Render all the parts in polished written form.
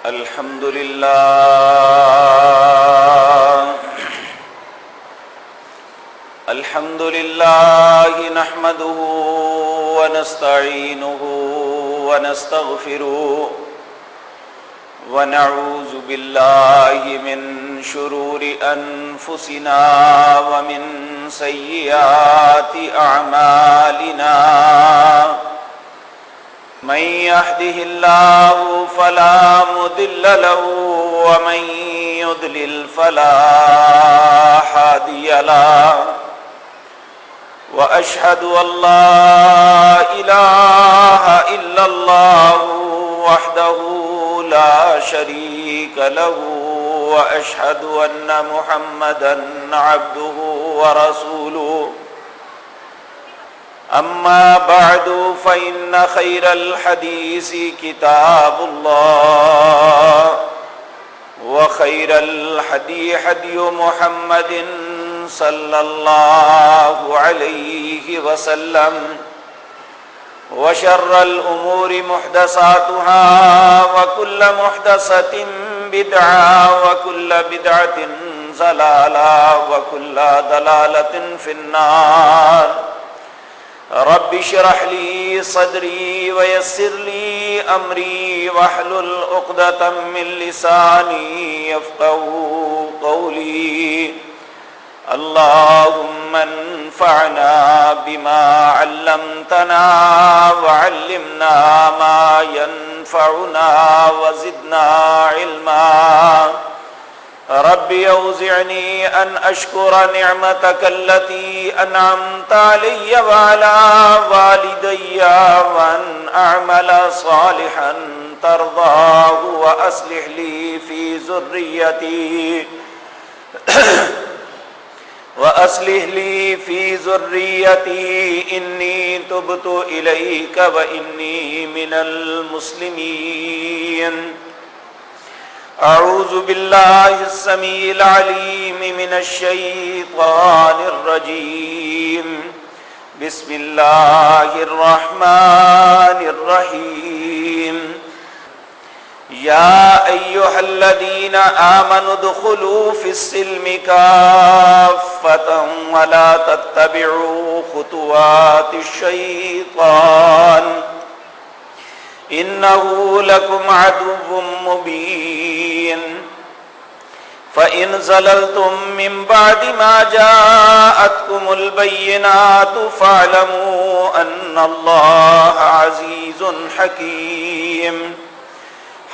الحمد لله نحمده ونستعينه ونستغفره ونعوذ بالله من شرور أنفسنا ومن سيئات أعمالنا من يهده الله فلا مضل له ومن يضلل فلا هادي له وأشهد أن لا إله إلا الله وحده لا شريك له وأشهد أن محمدا عبده ورسوله أما بعد فإن خير الحديث كتاب الله وخير الهدي هدي محمد صلى الله عليه وسلم وشر الأمور محدثاتها وكل محدثة بدعة وكل بدعة ضلالة وكل ضلالة في النار رب اشرح لي صدري ويسر لي أمري واحلل عقدة من لساني يفقهوا قولي اللهم انفعنا بما علمتنا وعلمنا ما ينفعنا وزدنا علما رب أوزعني أن أشكر نعمتك التي أنعمت علي وعلى والدي وأن أعمل صالحا ترضاه وأصلح لي في ذريتي إني تبت إليك وإني من المسلمين أعوذ بالله السميع العليم من الشيطان الرجيم بسم الله الرحمن الرحيم يا أيها الذين آمنوا ادخلوا في السلم كافة ولا تتبعوا خطوات الشيطان إنه لكم عدو مبين فإن زللتم من بعد ما جاءتكم البينات فاعلموا أن الله عزيز حكيم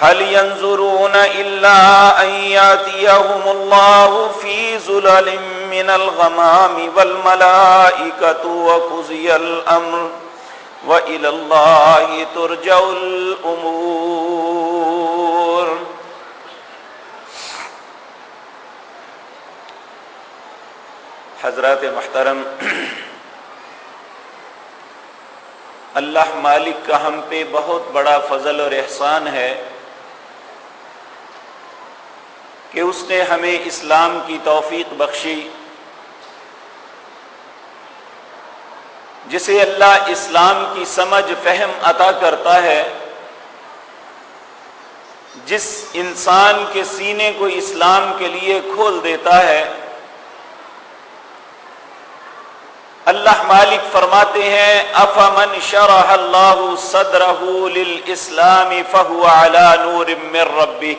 هل ينظرون إلا أن يأتيهم الله في ظلل من الغمام والملائكة وقضي الأمر وإلى الله ترجع الأمور حضرات محترم، اللہ مالک کا ہم پہ بہت بڑا فضل اور احسان ہے کہ اس نے ہمیں اسلام کی توفیق بخشی، جسے اللہ اسلام کی سمجھ فہم عطا کرتا ہے، جس انسان کے سینے کو اسلام کے لیے کھول دیتا ہے، اللہ مالک فرماتے ہیں افمن شرح اللہ صدرہ للاسلام فہو علی نور من ربہ،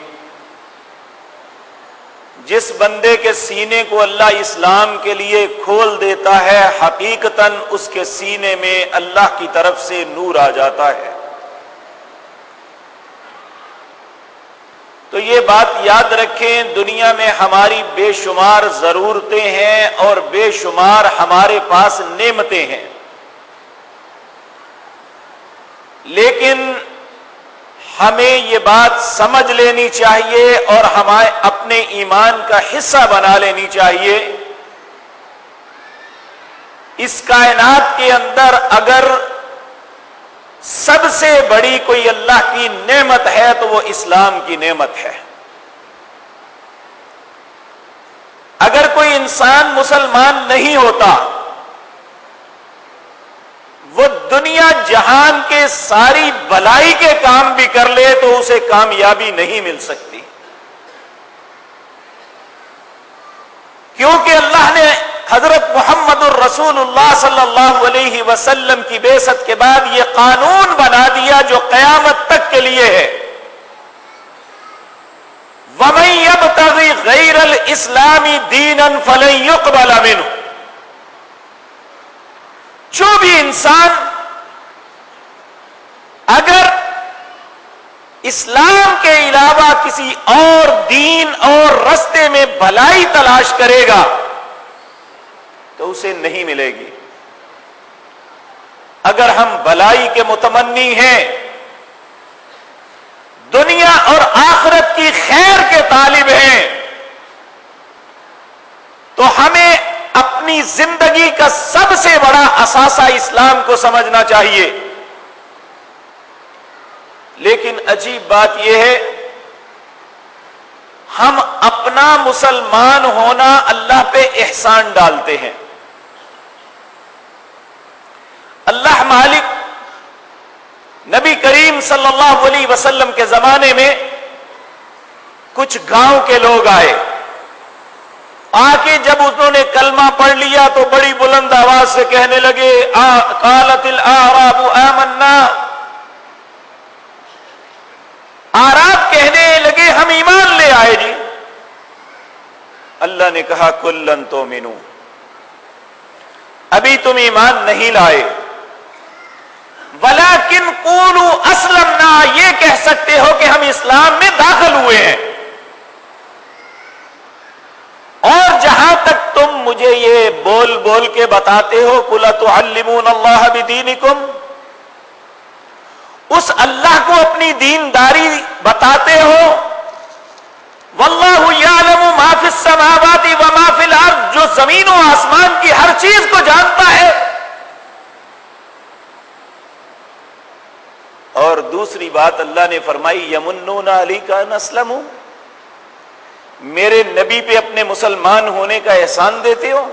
جس بندے کے سینے کو اللہ اسلام کے لیے کھول دیتا ہے حقیقتاً اس کے سینے میں اللہ کی طرف سے نور آ جاتا ہے۔ تو یہ بات یاد رکھیں، دنیا میں ہماری بے شمار ضرورتیں ہیں اور بے شمار ہمارے پاس نعمتیں ہیں، لیکن ہمیں یہ بات سمجھ لینی چاہیے اور ہمارے اپنے ایمان کا حصہ بنا لینی چاہیے۔ اس کائنات کے اندر اگر سب سے بڑی کوئی اللہ کی نعمت ہے تو وہ اسلام کی نعمت ہے۔ اگر کوئی انسان مسلمان نہیں ہوتا، وہ دنیا جہان کے ساری بھلائی کے کام بھی کر لے تو اسے کامیابی نہیں مل سکتی، کیونکہ اللہ نے حضرت محمد الرسول اللہ صلی اللہ علیہ وسلم کی بعثت کے بعد یہ قانون بنا دیا جو قیامت تک کے لیے ہے، وَمَن يَبْتَغِ غَيْرَ الْإِسْلَامِ دِينًا فَلَن يُقْبَلَ مِنْهُ، جو بھی انسان اگر اسلام کے علاوہ کسی اور دین اور رستے میں بھلائی تلاش کرے گا تو اسے نہیں ملے گی۔ اگر ہم بھلائی کے متمنی ہیں، دنیا اور آخرت کی خیر کے طالب ہیں، تو ہمیں اپنی زندگی کا سب سے بڑا اثاثہ اسلام کو سمجھنا چاہیے۔ لیکن عجیب بات یہ ہے، ہم اپنا مسلمان ہونا اللہ پہ احسان ڈالتے ہیں۔ اللہ مالک نبی کریم صلی اللہ علیہ وسلم کے زمانے میں کچھ گاؤں کے لوگ آئے، آ کے جب انہوں نے کلمہ پڑھ لیا تو بڑی بلند آواز سے کہنے لگے قالت الاعراب آمنا، اعراب کہنے لگے ہم ایمان لے آئے جی۔ اللہ نے کہا کلن تؤمنوا، ابھی تم ایمان نہیں لائے، ولیکن قولوا اسلمنا، یہ کہہ سکتے ہو کہ ہم اسلام میں داخل ہوئے ہیں۔ اور جہاں تک تم مجھے یہ بول بول کے بتاتے ہو قل تعلمون اللہ بدینکم، اس اللہ کو اپنی دینداری بتاتے ہو، واللہ یعلم ما فی السماوات وما فی الارض، جو زمین و آسمان کی ہر چیز کو جانتا ہے۔ اور دوسری بات اللہ نے فرمائی یمنون علیک ان اسلموا، میرے نبی پہ اپنے مسلمان ہونے کا احسان دیتے ہو۔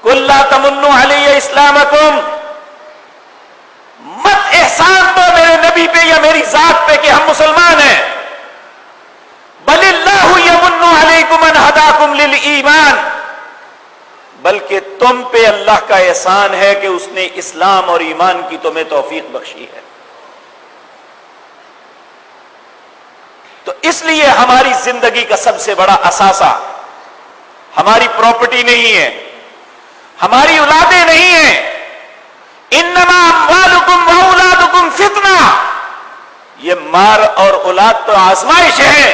قل لا تمنوا علی اسلامکم، مت احسان دو میرے نبی پہ یا میری ذات پہ کہ ہم مسلمان ہیں، بل اللہ یمن علیکم ان ہداکم للایمان، بلکہ تم پہ اللہ کا احسان ہے کہ اس نے اسلام اور ایمان کی تمہیں توفیق بخشی ہے۔ تو اس لیے ہماری زندگی کا سب سے بڑا اثاثہ ہماری پراپرٹی نہیں ہے، ہماری اولادیں نہیں ہیں، انما اموالکم واولادکم فتنہ، یہ مال اور اولاد تو آزمائش ہے،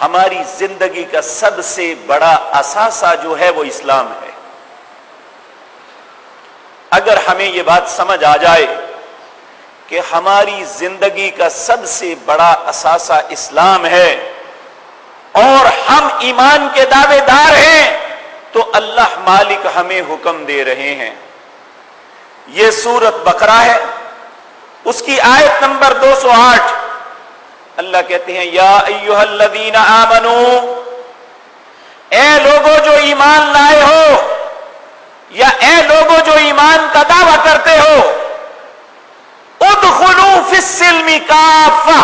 ہماری زندگی کا سب سے بڑا اثاثہ جو ہے وہ اسلام ہے۔ اگر ہمیں یہ بات سمجھ آ جائے کہ ہماری زندگی کا سب سے بڑا اثاثہ اسلام ہے اور ہم ایمان کے دعوے دار ہیں، تو اللہ مالک ہمیں حکم دے رہے ہیں۔ یہ سورۃ بقرہ ہے، اس کی آیت نمبر 208، اللہ کہتے ہیں یا ایھا الذین آمنو، اے لوگوں جو ایمان لائے ہو، یا اے لوگوں جو ایمان کا دعویٰ کرتے ہو، ادخلوا فی السلم کافہ،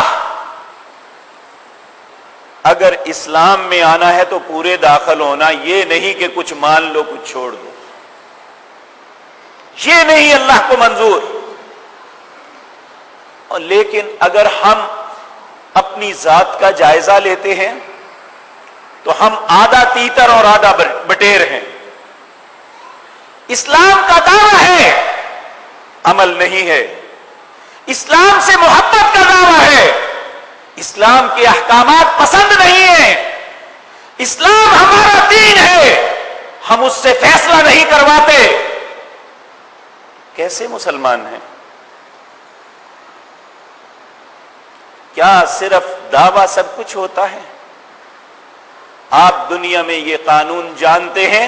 اگر اسلام میں آنا ہے تو پورے داخل ہونا، یہ نہیں کہ کچھ مان لو کچھ چھوڑ دو، یہ نہیں اللہ کو منظور۔ لیکن اگر ہم اپنی ذات کا جائزہ لیتے ہیں تو ہم آدھا تیتر اور آدھا بٹیر ہیں۔ اسلام کا دعویٰ ہے، عمل نہیں ہے، اسلام سے محبت کا دعویٰ ہے، اسلام کے احکامات پسند نہیں ہیں، اسلام ہمارا دین ہے، ہم اس سے فیصلہ نہیں کرواتے، کیسے مسلمان ہیں؟ کیا صرف دعویٰ سب کچھ ہوتا ہے؟ آپ دنیا میں یہ قانون جانتے ہیں،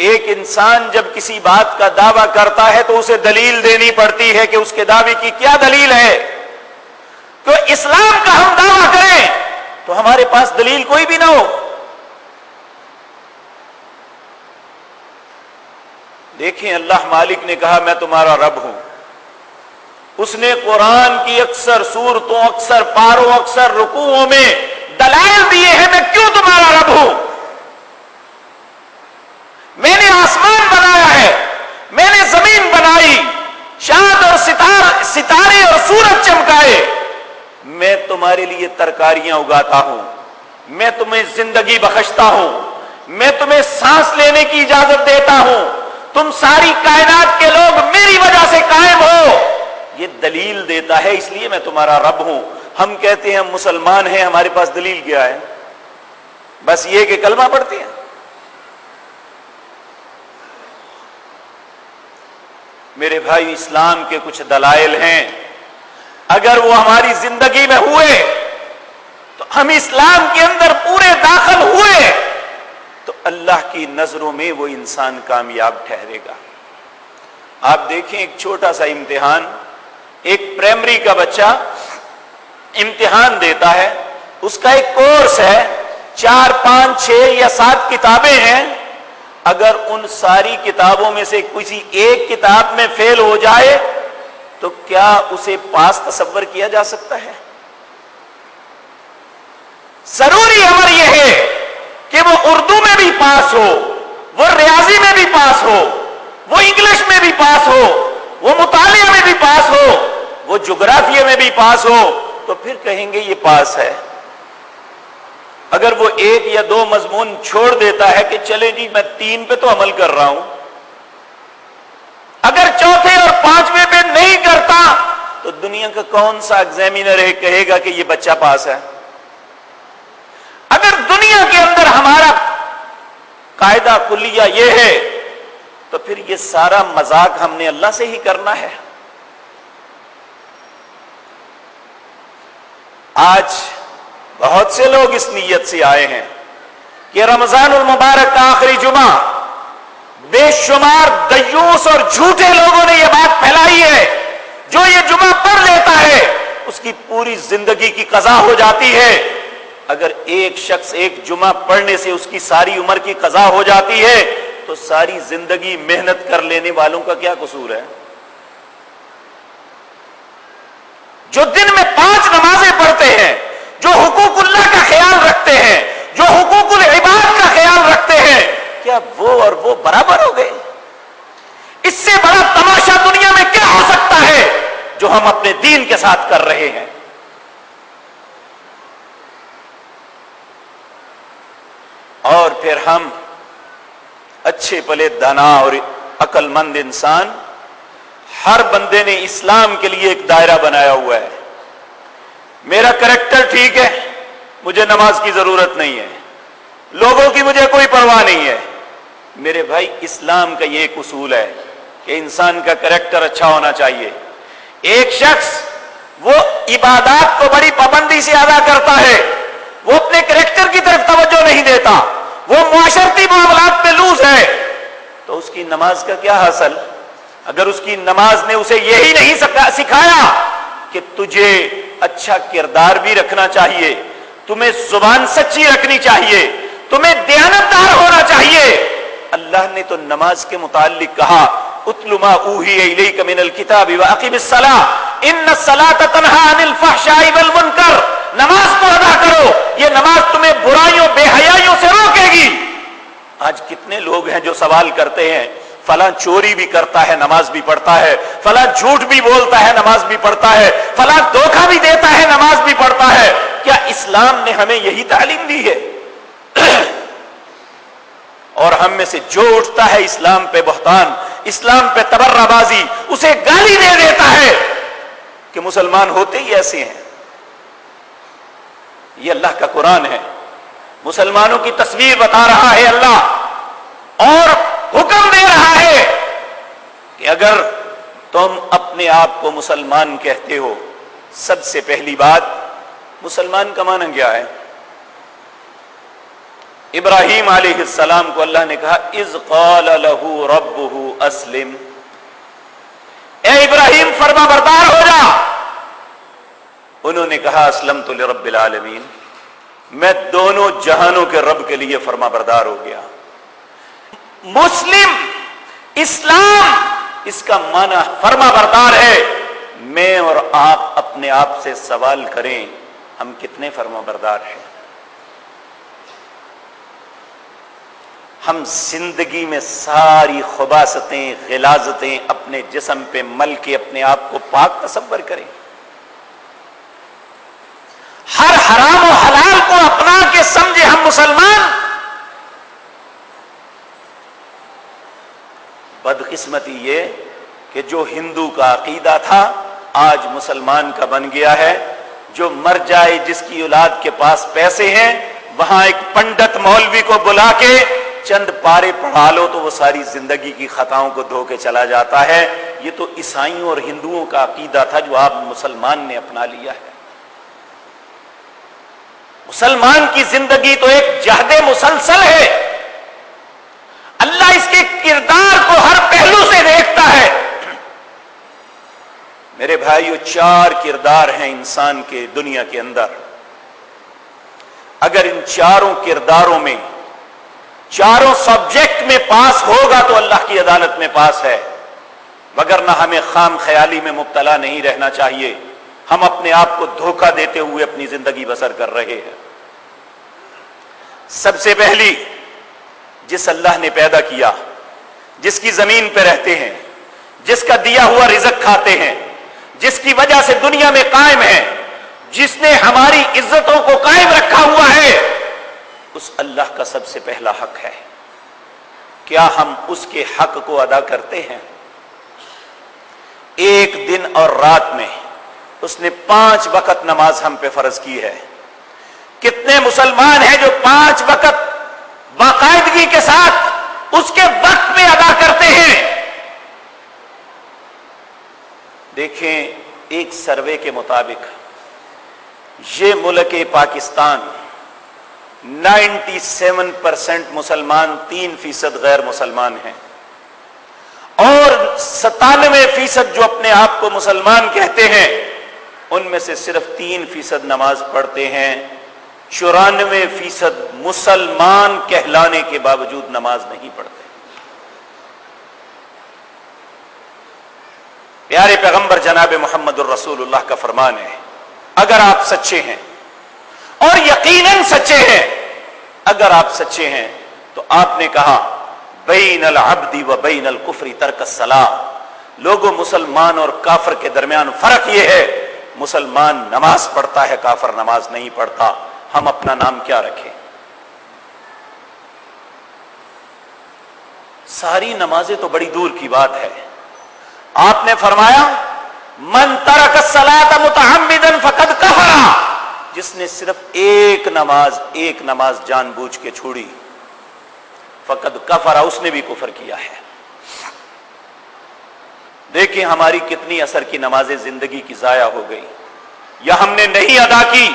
ایک انسان جب کسی بات کا دعویٰ کرتا ہے تو اسے دلیل دینی پڑتی ہے کہ اس کے دعوے کی کیا دلیل ہے۔ تو اسلام کا ہم دعویٰ کریں تو ہمارے پاس دلیل کوئی بھی نہ ہو، دیکھیں اللہ مالک نے کہا میں تمہارا رب ہوں. اس نے قرآن کی اکثر سورتوں، اکثر پاروں، اکثر رکوعوں میں دلائل دیے ہیں میں کیوں تمہارا رب ہوں. میں نے آسمان بنایا ہے، میں نے زمین بنائی، چاند اور ستارے اور سورج چمکائے، میں تمہارے لیے ترکاریاں اگاتا ہوں، میں تمہیں زندگی بخشتا ہوں، میں تمہیں سانس لینے کی اجازت دیتا ہوں، تم ساری کائنات کے لوگ میری وجہ سے قائم ہو. یہ دلیل دیتا ہے، اس لیے میں تمہارا رب ہوں. ہم کہتے ہیں ہم مسلمان ہیں، ہمارے پاس دلیل کیا ہے؟ بس یہ کہ کلمہ پڑھتے ہیں. میرے بھائی اسلام کے کچھ دلائل ہیں، اگر وہ ہماری زندگی میں ہوئے تو ہم اسلام کے اندر پورے داخل ہوئے تو اللہ کی نظروں میں وہ انسان کامیاب ٹھہرے گا. آپ دیکھیں ایک چھوٹا سا امتحان، ایک پرائمری کا بچہ امتحان دیتا ہے، اس کا ایک کورس ہے، 4 5 6 یا 7 کتابیں ہیں. اگر ان ساری کتابوں میں سے کسی ایک کتاب میں فیل ہو جائے تو کیا اسے پاس تصور کیا جا سکتا ہے؟ ضروری امر یہ ہے کہ وہ اردو میں بھی پاس ہو، وہ ریاضی میں بھی پاس ہو، وہ انگلش میں بھی پاس ہو، وہ مطالعے میں بھی پاس ہو، وہ جغرافیہ میں بھی پاس ہو، تو پھر کہیں گے یہ پاس ہے. اگر وہ 1 یا 2 مضمون چھوڑ دیتا ہے کہ چلے جی میں 3 پہ تو عمل کر رہا ہوں، اگر 4تھے اور 5ویں پہ نہیں کرتا تو دنیا کا کون سا ایگزامینر ہے کہے گا کہ یہ بچہ پاس ہے؟ اگر دنیا کے اندر ہمارا قاعدہ کلیہ یہ ہے تو پھر یہ سارا مذاق ہم نے اللہ سے ہی کرنا ہے. آج بہت سے لوگ اس نیت سے آئے ہیں کہ رمضان المبارک کا آخری جمعہ، بے شمار دیوس اور جھوٹے لوگوں نے یہ بات پھیلائی ہے، جو یہ جمعہ پڑھ لیتا ہے اس کی پوری زندگی کی قضا ہو جاتی ہے. اگر ایک شخص ایک جمعہ پڑھنے سے اس کی ساری عمر کی قضا ہو جاتی ہے تو ساری زندگی محنت کر لینے والوں کا کیا قصور ہے؟ جو دن میں 5 نمازیں پڑھتے ہیں، جو حقوق اللہ کا خیال رکھتے ہیں، جو حقوق العباد کا خیال رکھتے ہیں، کیا وہ اور وہ برابر ہو گئے؟ اس سے بڑا تماشا دنیا میں کیا ہو سکتا ہے جو ہم اپنے دین کے ساتھ کر رہے ہیں؟ اور پھر ہم اچھے پلے دانا اور عقل مند انسان، ہر بندے نے اسلام کے لیے ایک دائرہ بنایا ہوا ہے. میرا کریکٹر ٹھیک ہے، مجھے نماز کی ضرورت نہیں ہے، لوگوں کی مجھے کوئی پرواہ نہیں ہے. میرے بھائی اسلام کا یہ ایک اصول ہے کہ انسان کا کریکٹر اچھا ہونا چاہیے. ایک شخص وہ عبادات کو بڑی پابندی سے ادا کرتا ہے، وہ اپنے کریکٹر کی طرف توجہ نہیں دیتا، وہ معاشرتی معاملات میں لوز ہے، تو اس کی نماز کا کیا حاصل؟ اگر اس کی نماز نے اسے یہی نہیں سکھایا کہ تجھے اچھا کردار بھی رکھنا چاہیے، تمہیں زبان سچی رکھنی چاہیے، تمہیں دیانتدار ہونا چاہیے. اللہ نے تو نماز کے متعلق کہا اتل ما اوحی الیک من الکتاب واقم الصلاۃ ان الصلاۃ تنہی عن الفحشاء والمنکر. نماز کو ادا کرو، یہ نماز تمہیں برائیوں بے حیائیوں سے روکے گی. آج کتنے لوگ ہیں جو سوال کرتے ہیں فلاں چوری بھی کرتا ہے نماز بھی پڑھتا ہے، فلاں جھوٹ بھی بولتا ہے نماز بھی پڑھتا ہے، فلاں دھوکہ بھی دیتا ہے نماز بھی پڑھتا ہے. کیا اسلام نے ہمیں یہی تعلیم دی ہے؟ اور ہم میں سے جو اٹھتا ہے اسلام پہ بہتان، اسلام پہ تبرہ بازی، اسے گالی دے دیتا ہے کہ مسلمان ہوتے ہی ایسے ہیں. یہ اللہ کا قرآن ہے، مسلمانوں کی تصویر بتا رہا ہے اللہ، اور حکم دے رہا ہے کہ اگر تم اپنے آپ کو مسلمان کہتے ہو، سب سے پہلی بات مسلمان کا معنی کیا ہے؟ ابراہیم علیہ السلام کو اللہ نے کہا اذ قال له ربه اسلم، اے ابراہیم فرما بردار ہو جا. انہوں نے کہا اسلمت لرب العالمین، میں دونوں جہانوں کے رب کے لیے فرما بردار ہو گیا. مسلم اسلام اس کا معنی فرما بردار ہے. میں اور آپ اپنے آپ سے سوال کریں، ہم کتنے فرما بردار ہیں؟ ہم زندگی میں ساری خباثتیں غلاظتیں اپنے جسم پہ مل کے اپنے آپ کو پاک تصور کریں. ہر حرام و حلال کو اپنا کے سمجھے ہم مسلمان. بدقسمتی یہ کہ جو ہندو کا عقیدہ تھا آج مسلمان کا بن گیا ہے. جو مر جائے، جس کی اولاد کے پاس پیسے ہیں، وہاں ایک پنڈت مولوی کو بلا کے چند پارے پڑھا لو تو وہ ساری زندگی کی خطاؤں کو دھو کے چلا جاتا ہے. یہ تو عیسائیوں اور ہندوؤں کا عقیدہ تھا جو آپ مسلمان نے اپنا لیا ہے. مسلمان کی زندگی تو ایک جہد مسلسل ہے. اللہ اس کے کردار کو ہر پہلو سے دیکھتا ہے. میرے بھائیو، 4 کردار ہیں انسان کے دنیا کے اندر. اگر ان 4 کرداروں میں 4 سبجیکٹ میں پاس ہوگا تو اللہ کی عدالت میں پاس ہے، وگرنہ ہمیں خام خیالی میں مبتلا نہیں رہنا چاہیے. ہم اپنے آپ کو دھوکہ دیتے ہوئے اپنی زندگی بسر کر رہے ہیں. سب سے پہلی، جس اللہ نے پیدا کیا، جس کی زمین پہ رہتے ہیں، جس کا دیا ہوا رزق کھاتے ہیں، جس کی وجہ سے دنیا میں قائم ہے، جس نے ہماری عزتوں کو قائم رکھا ہوا ہے، اس اللہ کا سب سے پہلا حق ہے. کیا ہم اس کے حق کو ادا کرتے ہیں؟ ایک دن اور رات میں اس نے 5 وقت نماز ہم پہ فرض کی ہے. کتنے مسلمان ہیں جو 5 وقت باقاعدگی کے ساتھ اس کے وقت میں ادا کرتے ہیں؟ دیکھیں، ایک سروے کے مطابق یہ ملک پاکستان 97% مسلمان، 3% غیر مسلمان ہیں، اور 97% جو اپنے آپ کو مسلمان کہتے ہیں ان میں سے صرف 3% نماز پڑھتے ہیں. 94% مسلمان کہلانے کے باوجود نماز نہیں پڑھتے. پیارے پیغمبر جناب محمد الرسول اللہ کا فرمان ہے، اگر آپ سچے ہیں، اور یقیناً سچے ہیں، اگر آپ سچے ہیں تو آپ نے کہا بین العبد و بین الکفر ترک الصلاۃ. لوگوں، مسلمان اور کافر کے درمیان فرق یہ ہے، مسلمان نماز پڑھتا ہے، کافر نماز نہیں پڑھتا. ہم اپنا نام کیا رکھیں؟ ساری نمازیں تو بڑی دور کی بات ہے. آپ نے فرمایا من ترک الصلاۃ متعمدا فقد کفر. جس نے صرف ایک نماز جان بوجھ کے چھوڑی، فقد کفر، اس نے بھی کفر کیا ہے. دیکھیں ہماری کتنی اثر کی نمازیں زندگی کی ضائع ہو گئی یا ہم نے نہیں ادا کی.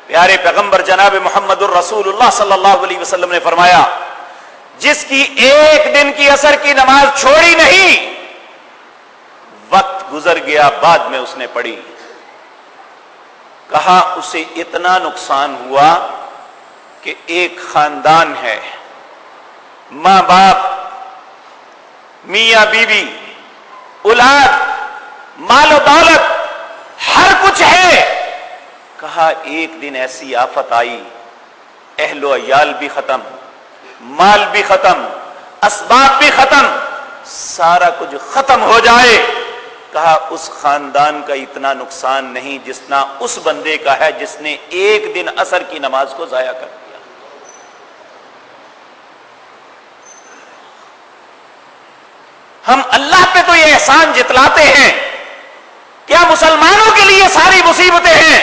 پیارے پیغمبر جناب محمد الرسول اللہ صلی اللہ علیہ وسلم نے فرمایا جس کی ایک دن کی اثر کی نماز چھوڑی نہیں، وقت گزر گیا بعد میں اس نے پڑھی، کہا اسے اتنا نقصان ہوا کہ ایک خاندان ہے، ماں باپ، میاں بیوی، اولاد، مال و دولت، ہر کچھ ہے. کہا ایک دن ایسی آفت آئی، اہل و عیال بھی ختم، مال بھی ختم، اسباب بھی ختم، سارا کچھ ختم ہو جائے. کہا اس خاندان کا اتنا نقصان نہیں جتنا اس بندے کا ہے جس نے ایک دن عصر کی نماز کو ضائع کر دیا. ہم اللہ پہ تو یہ احسان جتلاتے ہیں، کیا مسلمانوں کے لیے ساری مصیبتیں ہیں؟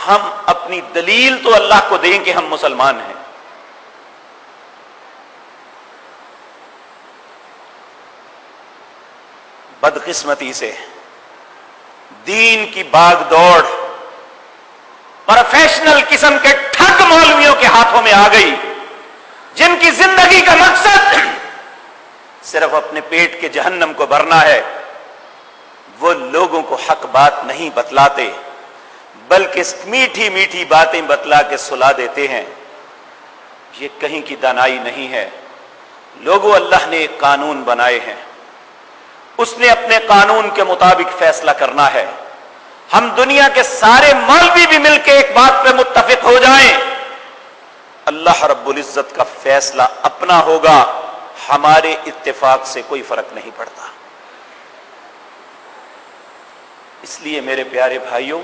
ہم اپنی دلیل تو اللہ کو دیں کہ ہم مسلمان ہیں. بدقسمتی سے دین کی باغ دوڑ پروفیشنل قسم کے ٹھگ مولویوں کے ہاتھوں میں آ گئی، جن کی زندگی کا مقصد صرف اپنے پیٹ کے جہنم کو بھرنا ہے. وہ لوگوں کو حق بات نہیں بتلاتے بلکہ میٹھی میٹھی باتیں بتلا کے سلا دیتے ہیں. یہ کہیں کی دانائی نہیں ہے. لوگوں، اللہ نے ایک قانون بنائے ہیں، اس نے اپنے قانون کے مطابق فیصلہ کرنا ہے۔ ہم دنیا کے سارے مولوی بھی مل کے ایک بات پہ متفق ہو جائیں، اللہ رب العزت کا فیصلہ اپنا ہوگا، ہمارے اتفاق سے کوئی فرق نہیں پڑتا۔ اس لیے میرے پیارے بھائیوں،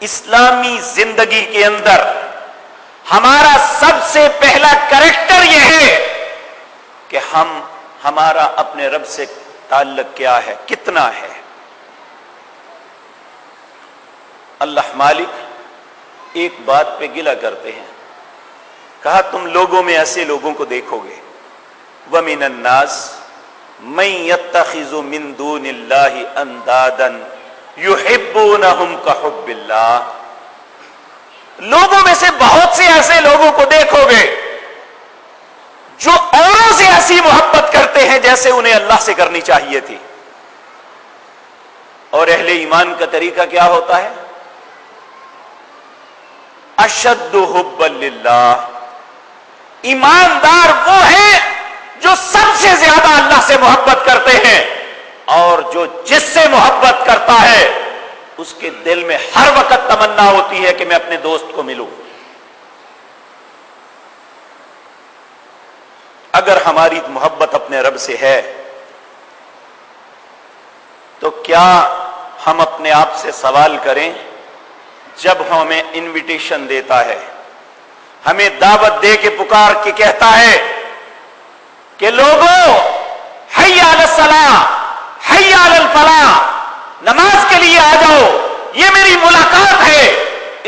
اسلامی زندگی کے اندر ہمارا سب سے پہلا کریکٹر یہ ہے کہ ہمارا اپنے رب سے تعلق کیا ہے، کتنا ہے۔ اللہ مالک ایک بات پہ گلہ کرتے ہیں، کہا تم لوگوں میں ایسے لوگوں کو دیکھو گے، وَمِنَ النَّاسِ مَن يَتَّخِذُ مِن دُونِ اللَّهِ أَندَادًا يُحِبُّونَهُمْ كَحُبِّ اللَّهِ، لوگوں میں سے بہت سے ایسے لوگوں کو دیکھو گے جو اوروں سے ایسی محبت کرتے ہیں جیسے انہیں اللہ سے کرنی چاہیے تھی۔ اور اہل ایمان کا طریقہ کیا ہوتا ہے؟ اشد حبا للہ، ایماندار وہ ہیں جو سب سے زیادہ اللہ سے محبت کرتے ہیں، اور جو جس سے محبت کرتا ہے اس کے دل میں ہر وقت تمنا ہوتی ہے کہ میں اپنے دوست کو ملوں۔ اگر ہماری محبت اپنے رب سے ہے تو کیا ہم اپنے آپ سے سوال کریں، جب ہمیں انویٹیشن دیتا ہے، ہمیں دعوت دے کے پکار کے کہتا ہے کہ لوگوں حی علی الصلاۃ حی علی الفلاح، نماز کے لیے آ جاؤ، یہ میری ملاقات ہے،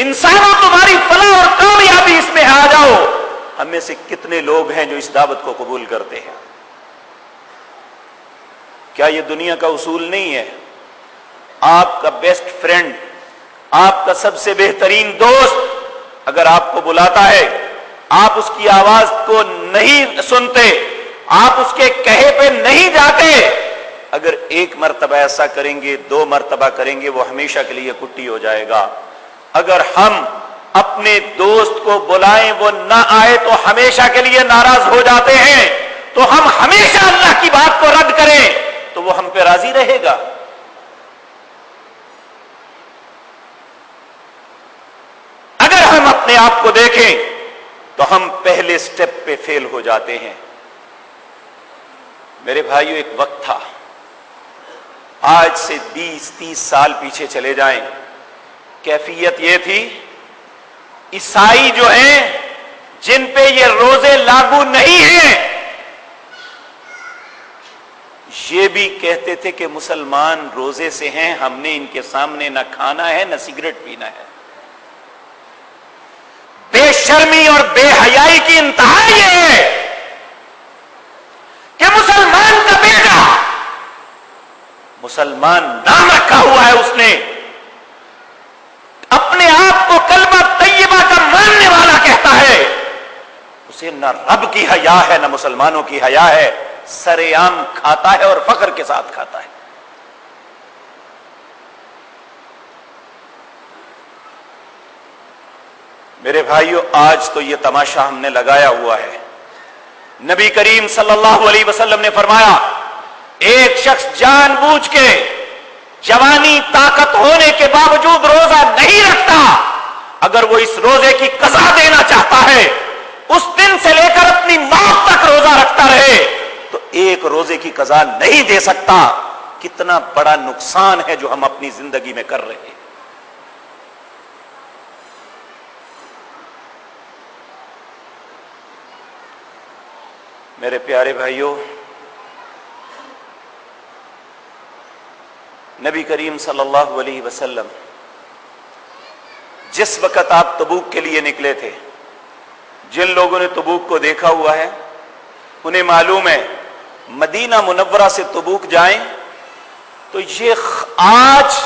انسانوں تمہاری فلاح اور کامیابی اس میں آ جاؤ، ہم میں سے کتنے لوگ ہیں جو اس دعوت کو قبول کرتے ہیں؟ کیا یہ دنیا کا اصول نہیں ہے؟ آپ کا بیسٹ فرینڈ، آپ کا سب سے بہترین دوست اگر آپ کو بلاتا ہے، آپ اس کی آواز کو نہیں سنتے، آپ اس کے کہے پہ نہیں جاتے، اگر ایک مرتبہ ایسا کریں گے، 2 مرتبہ کریں گے، وہ ہمیشہ کے لیے کٹی ہو جائے گا۔ اگر ہم اپنے دوست کو بلائیں، وہ نہ آئے تو ہمیشہ کے لیے ناراض ہو جاتے ہیں، تو ہم ہمیشہ اللہ کی بات کو رد کریں تو وہ ہم پہ راضی رہے گا؟ اگر ہم اپنے آپ کو دیکھیں تو ہم پہلے سٹیپ پہ فیل ہو جاتے ہیں۔ میرے بھائیو، ایک وقت تھا، آج سے 20-30 سال پیچھے چلے جائیں، کیفیت یہ تھی، عیسائی جو ہیں جن پہ یہ روزے لاگو نہیں ہیں، یہ بھی کہتے تھے کہ مسلمان روزے سے ہیں، ہم نے ان کے سامنے نہ کھانا ہے نہ سگریٹ پینا ہے۔ بے شرمی اور بے حیائی کی انتہا یہ ہے کہ مسلمان کا بیٹا، مسلمان نام رکھا ہوا ہے اس نے، اپنے آپ کو کلمہ طیبہ کا ماننے والا کہتا ہے، اسے نہ رب کی حیا ہے نہ مسلمانوں کی حیا ہے، سرے عام کھاتا ہے اور فخر کے ساتھ کھاتا ہے۔ میرے بھائیو، آج تو یہ تماشا ہم نے لگایا ہوا ہے۔ نبی کریم صلی اللہ علیہ وسلم نے فرمایا، ایک شخص جان بوجھ کے جوانی طاقت ہونے کے باوجود روزہ نہیں رکھتا، اگر وہ اس روزے کی قضا دینا چاہتا ہے، اس دن سے لے کر اپنی موت تک روزہ رکھتا رہے، تو ایک روزے کی قضا نہیں دے سکتا۔ کتنا بڑا نقصان ہے جو ہم اپنی زندگی میں کر رہے ہیں۔ میرے پیارے بھائیوں، نبی کریم صلی اللہ علیہ وسلم جس وقت آپ تبوک کے لیے نکلے تھے، جن لوگوں نے تبوک کو دیکھا ہوا ہے انہیں معلوم ہے، مدینہ منورہ سے تبوک جائیں تو یہ آج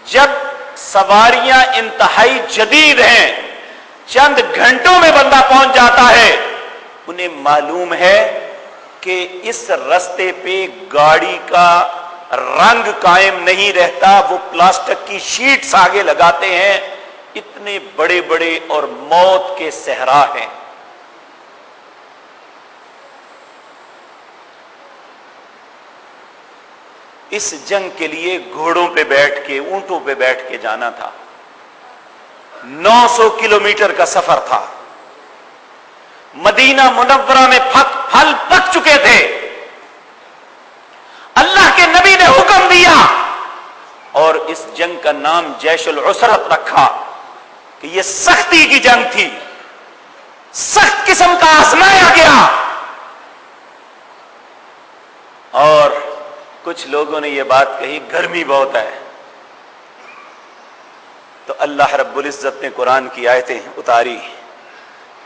جب سواریاں انتہائی جدید ہیں، چند گھنٹوں میں بندہ پہنچ جاتا ہے، انہیں معلوم ہے کہ اس رستے پہ گاڑی کا رنگ قائم نہیں رہتا، وہ پلاسٹک کی شیٹس آگے لگاتے ہیں، اتنے بڑے بڑے اور موت کے صحرا ہیں۔ اس جنگ کے لیے گھوڑوں پہ بیٹھ کے، اونٹوں پہ بیٹھ کے جانا تھا. 900 کلومیٹر کا سفر تھا. مدینہ منورہ میں پھل پک چکے تھے. اللہ کے نبی نے حکم دیا اور اس جنگ کا نام جیش العسرت رکھا کہ یہ سختی کی جنگ تھی، سخت قسم کا آزمایا گیا. اور کچھ لوگوں نے یہ بات کہی گرمی بہت ہے، تو اللہ رب العزت نے قرآن کی آیتیں اتاری.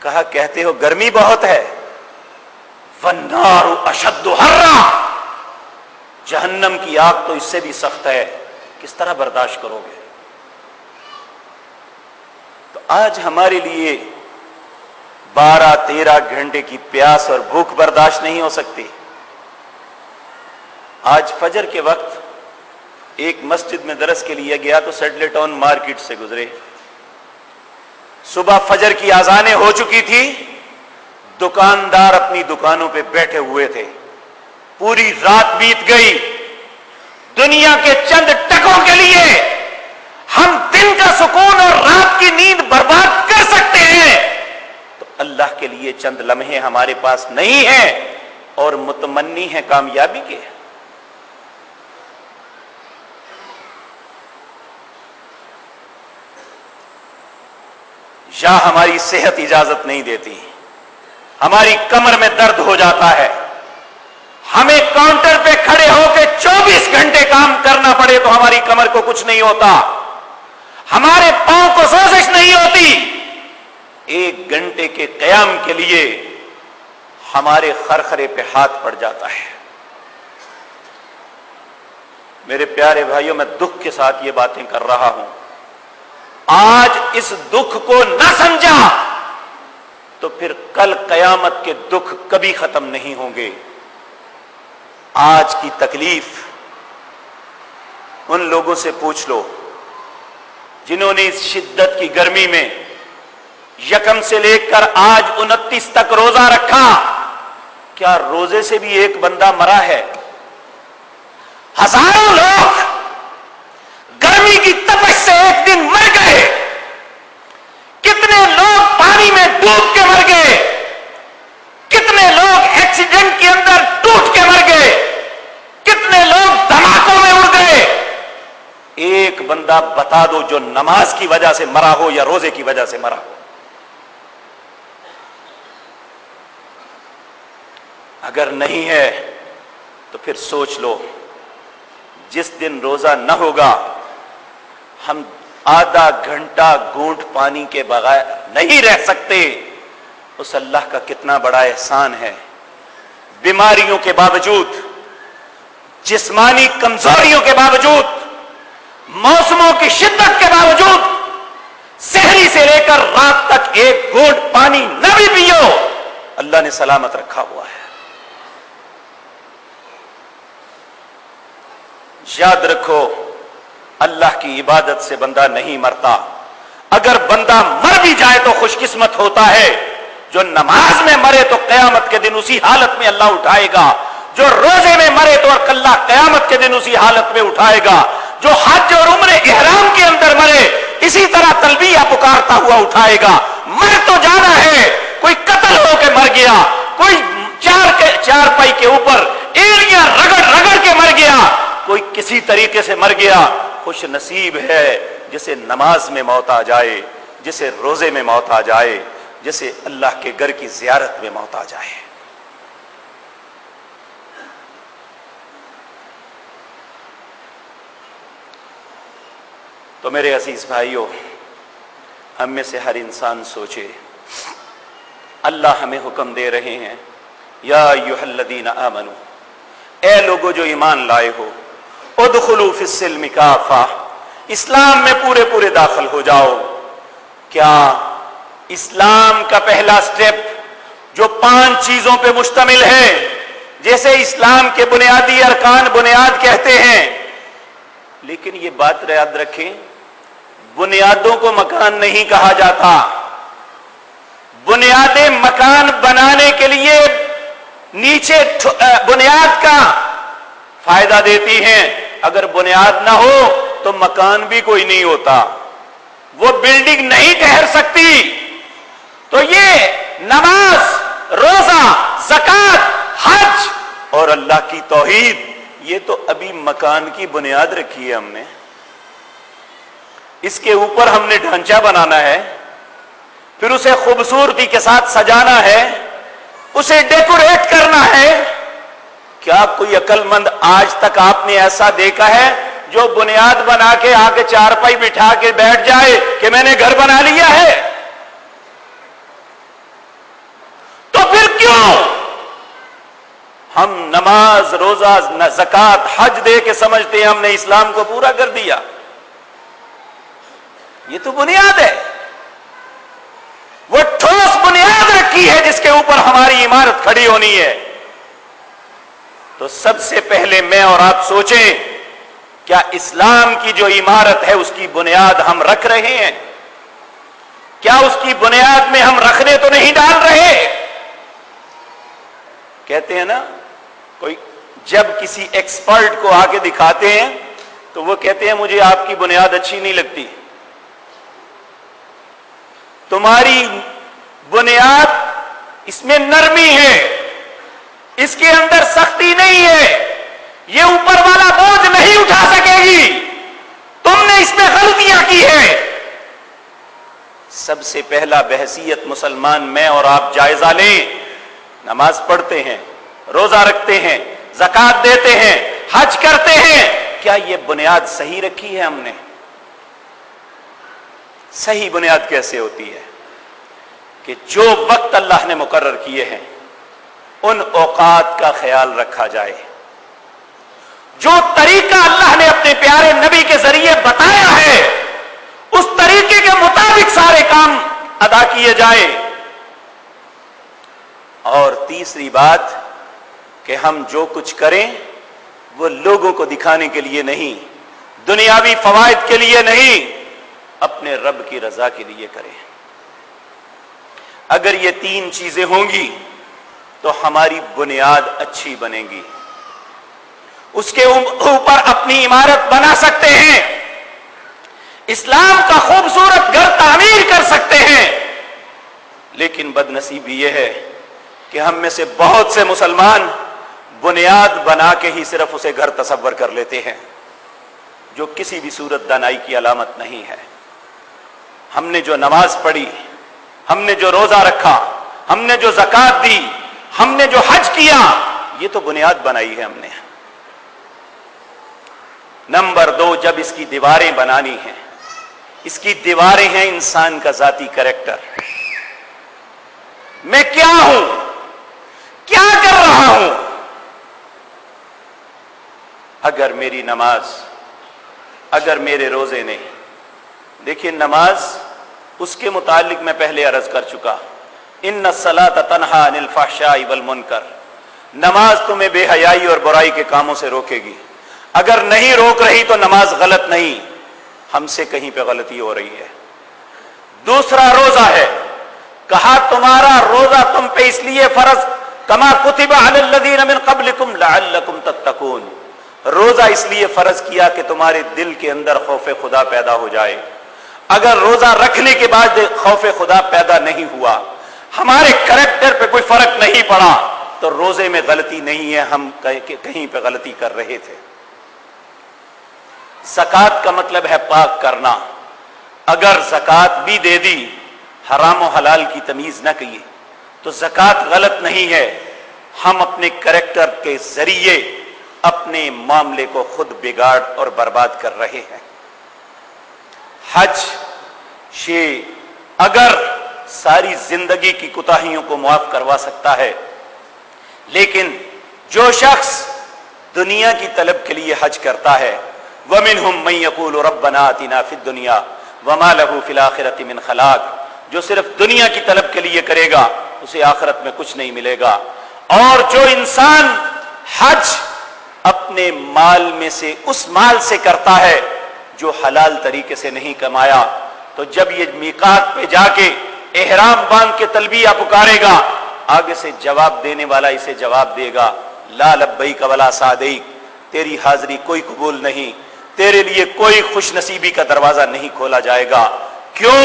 کہا کہتے ہو گرمی بہت ہے، وَالنَّارُ أَشَدُّ حَرًّا، جہنم کی آگ تو اس سے بھی سخت ہے، کس طرح برداشت کرو گے؟ تو آج ہمارے لیے 12-13 گھنٹے کی پیاس اور بھوک برداشت نہیں ہو سکتی. آج فجر کے وقت ایک مسجد میں درس کے لیے گیا تو سیڈلے ٹاؤن مارکیٹ سے گزرے. صبح فجر کی اذانیں ہو چکی تھی، دکاندار اپنی دکانوں پہ بیٹھے ہوئے تھے. پوری رات بیت گئی. دنیا کے چند ٹکوں کے لیے ہم دن کا سکون اور رات کی نیند برباد کر سکتے ہیں، تو اللہ کے لیے چند لمحے ہمارے پاس نہیں ہیں اور متمنی ہیں کامیابی کے. یا ہماری صحت اجازت نہیں دیتی، ہماری کمر میں درد ہو جاتا ہے، ہمیں کاؤنٹر پہ کھڑے ہو کے 24 گھنٹے کام کرنا پڑے تو ہماری کمر کو کچھ نہیں ہوتا، ہمارے پاؤں کو سوزش نہیں ہوتی. 1 گھنٹے کے قیام کے لیے ہمارے خرخرے پہ ہاتھ پڑ جاتا ہے. میرے پیارے بھائیوں، میں دکھ کے ساتھ یہ باتیں کر رہا ہوں. آج اس دکھ کو نہ سمجھا تو پھر کل قیامت کے دکھ کبھی ختم نہیں ہوں گے. آج کی تکلیف ان لوگوں سے پوچھ لو جنہوں نے اس شدت کی گرمی میں 1 سے لے کر آج 29 تک روزہ رکھا. کیا روزے سے بھی ایک بندہ مرا ہے؟ ہزاروں لوگ گرمی کی تپش سے ایک دن مر گئے. کتنے لوگ پانی میں ڈوب کے مر گئے، کتنے لوگ ایکسیڈنٹ کے اندر ٹوٹ کے مر گئے، کتنے لوگ دھماکوں میں اڑ گئے. ایک بندہ بتا دو جو نماز کی وجہ سے مرا ہو یا روزے کی وجہ سے مرا ہو. اگر نہیں ہے تو پھر سوچ لو، جس دن روزہ نہ ہوگا ہم آدھا گھنٹہ گھونٹ پانی کے بغیر نہیں رہ سکتے. اس اللہ کا کتنا بڑا احسان ہے. بیماریوں کے باوجود، جسمانی کمزوریوں کے باوجود، موسموں کی شدت کے باوجود، سحری سے لے کر رات تک ایک گھونٹ پانی نہ بھی پیو، اللہ نے سلامت رکھا ہوا ہے. یاد رکھو، اللہ کی عبادت سے بندہ نہیں مرتا. اگر بندہ مر بھی جائے تو خوش قسمت ہوتا ہے. جو نماز میں مرے تو قیامت کے دن اسی حالت میں اللہ اٹھائے گا. جو روزے میں مرے تو اللہ قیامت کے دن اسی حالت میں اٹھائے گا. جو حج اور عمرے احرام کے اندر مرے اسی طرح تلبیہ پکارتا ہوا اٹھائے گا. مر تو جانا ہے. کوئی قتل ہو کے مر گیا، کوئی چار پائی کے اوپر ایڑیاں رگڑ رگڑ کے مر گیا، کوئی کسی طریقے سے مر گیا. خوش نصیب ہے جسے نماز میں موت آ جائے، جسے روزے میں موت آ جائے، جسے اللہ کے گھر کی زیارت میں موت آ جائے. تو میرے عزیز بھائیوں، ہم میں سے ہر انسان سوچے، اللہ ہمیں حکم دے رہے ہیں، یا ایھا الذین آمنو، اے لوگو جو ایمان لائے ہو، ادخلوا فی السلم کافہ، اسلام میں پورے پورے داخل ہو جاؤ. کیا اسلام کا پہلا سٹیپ جو 5 چیزوں پہ مشتمل ہے، جیسے اسلام کے بنیادی ارکان بنیاد کہتے ہیں، لیکن یہ بات یاد رکھیں، بنیادوں کو مکان نہیں کہا جاتا. بنیادیں مکان بنانے کے لیے نیچے بنیاد کا فائدہ دیتی ہیں. اگر بنیاد نہ ہو تو مکان بھی کوئی نہیں ہوتا, وہ بلڈنگ نہیں ٹھہر سکتی. تو یہ نماز, روزہ, زکات, حج اور اللہ کی توحید, یہ تو ابھی مکان کی بنیاد رکھی ہے ہم نے. اس کے اوپر ہم نے ڈھانچہ بنانا ہے, پھر اسے خوبصورتی کے ساتھ سجانا ہے, اسے ڈیکوریٹ کرنا ہے. کیا کوئی عقل مند آج تک آپ نے ایسا دیکھا ہے جو بنیاد بنا کے آگے چارپائی بٹھا کے بیٹھ جائے کہ میں نے گھر بنا لیا ہے؟ تو پھر کیوں ہم نماز, روزہ, زکات, حج دے کے سمجھتے ہیں ہم نے اسلام کو پورا کر دیا؟ یہ تو بنیاد ہے, وہ ٹھوس بنیاد رکھی ہے جس کے اوپر ہماری عمارت کھڑی ہونی ہے. تو سب سے پہلے میں اور آپ سوچیں, کیا اسلام کی جو عمارت ہے اس کی بنیاد ہم رکھ رہے ہیں؟ کیا اس کی بنیاد میں ہم رکھنے تو نہیں ڈال رہے؟ کہتے ہیں نا, کوئی جب کسی ایکسپرٹ کو آ کے دکھاتے ہیں تو وہ کہتے ہیں مجھے آپ کی بنیاد اچھی نہیں لگتی. تمہاری بنیاد اس میں نرمی ہے, اس کے اندر سختی نہیں ہے, یہ اوپر والا بوجھ نہیں اٹھا سکے گی, تم نے اس میں غلطیاں کی ہے. سب سے پہلا بحیثیت مسلمان میں اور آپ جائزہ لیں. نماز پڑھتے ہیں, روزہ رکھتے ہیں, زکات دیتے ہیں, حج کرتے ہیں, کیا یہ بنیاد صحیح رکھی ہے ہم نے؟ صحیح بنیاد کیسے ہوتی ہے کہ جو وقت اللہ نے مقرر کیے ہیں ان اوقات کا خیال رکھا جائے, جو طریقہ اللہ نے اپنے پیارے نبی کے ذریعے بتایا ہے اس طریقے کے مطابق سارے کام ادا کیے جائیں. اور تیسری بات کہ ہم جو کچھ کریں وہ لوگوں کو دکھانے کے لیے نہیں, دنیاوی فوائد کے لیے نہیں, اپنے رب کی رضا کے لیے کریں. اگر یہ تین چیزیں ہوں گی تو ہماری بنیاد اچھی بنے گی, اس کے اوپر اپنی عمارت بنا سکتے ہیں, اسلام کا خوبصورت گھر تعمیر کر سکتے ہیں. لیکن بدنصیبی یہ ہے کہ ہم میں سے بہت سے مسلمان بنیاد بنا کے ہی صرف اسے گھر تصور کر لیتے ہیں, جو کسی بھی صورت دانائی کی علامت نہیں ہے. ہم نے جو نماز پڑھی, ہم نے جو روزہ رکھا, ہم نے جو زکات دی, ہم نے جو حج کیا, یہ تو بنیاد بنائی ہے ہم نے. نمبر 2, جب اس کی دیواریں بنانی ہیں, اس کی دیواریں ہیں انسان کا ذاتی کریکٹر. میں کیا ہوں, کیا کر رہا ہوں. اگر میری نماز, اگر میرے روزے نے, دیکھیے نماز اس کے متعلق میں پہلے عرض کر چکا, ان الصلاۃ تنہی عن الفحشاء والمنکر, نماز تمہیں بے حیائی اور برائی کے کاموں سے روکے گی. اگر نہیں روک رہی تو نماز غلط نہیں, ہم سے کہیں پہ غلطی ہو رہی ہے. دوسرا روزہ ہے, کہا تمہارا روزہ تم پہ اس لیے فرض, کما کتب علی الذین من قبلکم لعلکم تتقون, روزہ اس لیے فرض کیا کہ تمہارے دل کے اندر خوف خدا پیدا ہو جائے. اگر روزہ رکھنے کے بعد خوف خدا پیدا نہیں ہوا, ہمارے کریکٹر پہ کوئی فرق نہیں پڑا, تو روزے میں غلطی نہیں ہے, ہم کہیں پہ غلطی کر رہے تھے. زکات کا مطلب ہے پاک کرنا. اگر زکات بھی دے دی, حرام و حلال کی تمیز نہ کی, تو زکات غلط نہیں ہے. ہم اپنے کریکٹر کے ذریعے اپنے معاملے کو خود بگاڑ اور برباد کر رہے ہیں. حج اگر ساری زندگی کی کوتاہیوں کو معاف کروا سکتا ہے, لیکن جو شخص دنیا کی طلب کے لیے حج کرتا ہے, وَمِنْهُمْ مَنْ يَقُولُ رَبَّنَا آتِنَا فِي الدُّنْيَا وَمَا لَهُ فِي الْآخِرَةِ مِنْ خَلَاقٍ, جو صرف دنیا کی طلب کے لیے کرے گا اسے آخرت میں کچھ نہیں ملے گا. اور جو انسان حج اپنے مال میں سے, اس مال سے کرتا ہے جو حلال طریقے سے نہیں کمایا, تو جب یہ میقات پہ جا کے احرام باندھ کے تلبیہ پکارے گا, آگے سے جواب دینے والا اسے جواب دے گا, لا لبیک ولا سعدیک, تیری حاضری کوئی قبول نہیں، تیرے لیے کوئی خوش نصیبی کا دروازہ نہیں کھولا جائے گا۔ کیوں؟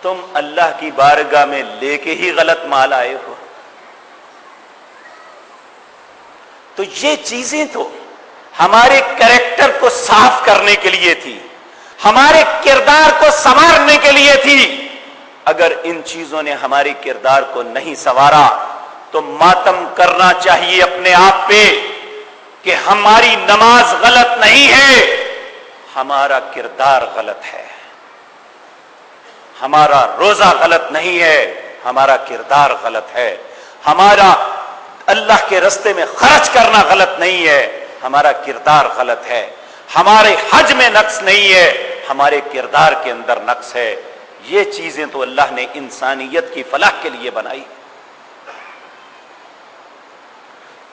تم اللہ کی بارگاہ میں لے کے ہی غلط مال آئے ہو۔ تو یہ چیزیں تو ہمارے کریکٹر کو صاف کرنے کے لیے تھی، ہمارے کردار کو سنوارنے کے لیے تھی۔ اگر ان چیزوں نے ہمارے کردار کو نہیں سنوارا تو ماتم کرنا چاہیے اپنے آپ پہ کہ ہماری نماز غلط نہیں ہے، ہمارا کردار غلط ہے، ہمارا روزہ غلط نہیں ہے، ہمارا کردار غلط ہے، ہمارا اللہ کے رستے میں خرچ کرنا غلط نہیں ہے، ہمارا کردار غلط ہے، ہمارے حج میں نقص نہیں ہے، ہمارے کردار کے اندر نقص ہے۔ یہ چیزیں تو اللہ نے انسانیت کی فلاح کے لیے بنائی۔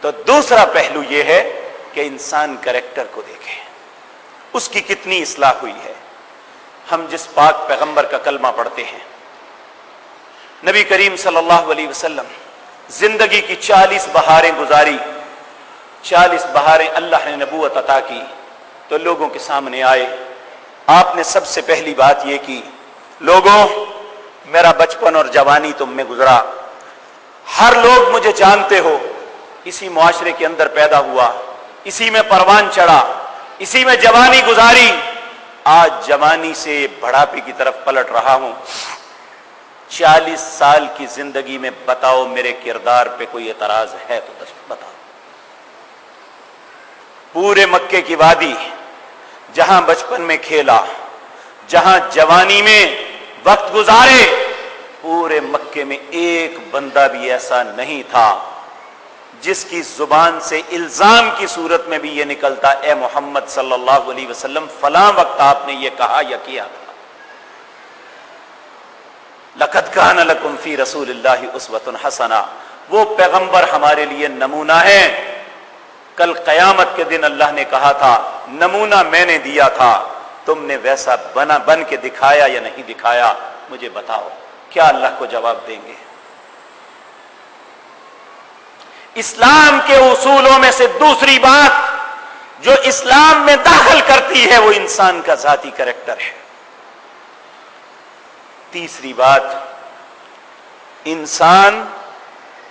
تو دوسرا پہلو یہ ہے کہ انسان کریکٹر کو دیکھے، اس کی کتنی اصلاح ہوئی ہے۔ ہم جس پاک پیغمبر کا کلمہ پڑھتے ہیں، نبی کریم صلی اللہ علیہ وسلم زندگی کی 40 بہاریں گزاری، 40 بہاریں اللہ نے نبوت عطا کی تو لوگوں کے سامنے آئے۔ آپ نے سب سے پہلی بات یہ کی، لوگوں میرا بچپن اور جوانی تم میں گزرا، ہر لوگ مجھے جانتے ہو، اسی معاشرے کے اندر پیدا ہوا، اسی میں پروان چڑھا، اسی میں جوانی گزاری، آج جوانی سے بڑھاپے کی طرف پلٹ رہا ہوں۔ 40 سال کی زندگی میں بتاؤ میرے کردار پہ کوئی اعتراض ہے تو بتاؤ۔ پورے مکے کی وادی جہاں بچپن میں کھیلا، جہاں جوانی میں وقت گزارے، پورے مکے میں ایک بندہ بھی ایسا نہیں تھا جس کی زبان سے الزام کی صورت میں بھی یہ نکلتا اے محمد صلی اللہ علیہ وسلم فلاں وقت آپ نے یہ کہا یا کیا تھا۔ لقد کان لکم فی رسول اللہ اسوۃ حسنہ، وہ پیغمبر ہمارے لیے نمونہ ہے۔ کل قیامت کے دن اللہ نے کہا تھا نمونہ میں نے دیا تھا، تم نے ویسا بن کے دکھایا یا نہیں دکھایا، مجھے بتاؤ۔ کیا اللہ کو جواب دیں گے؟ اسلام کے اصولوں میں سے دوسری بات جو اسلام میں داخل کرتی ہے وہ انسان کا ذاتی کریکٹر ہے۔ تیسری بات، انسان،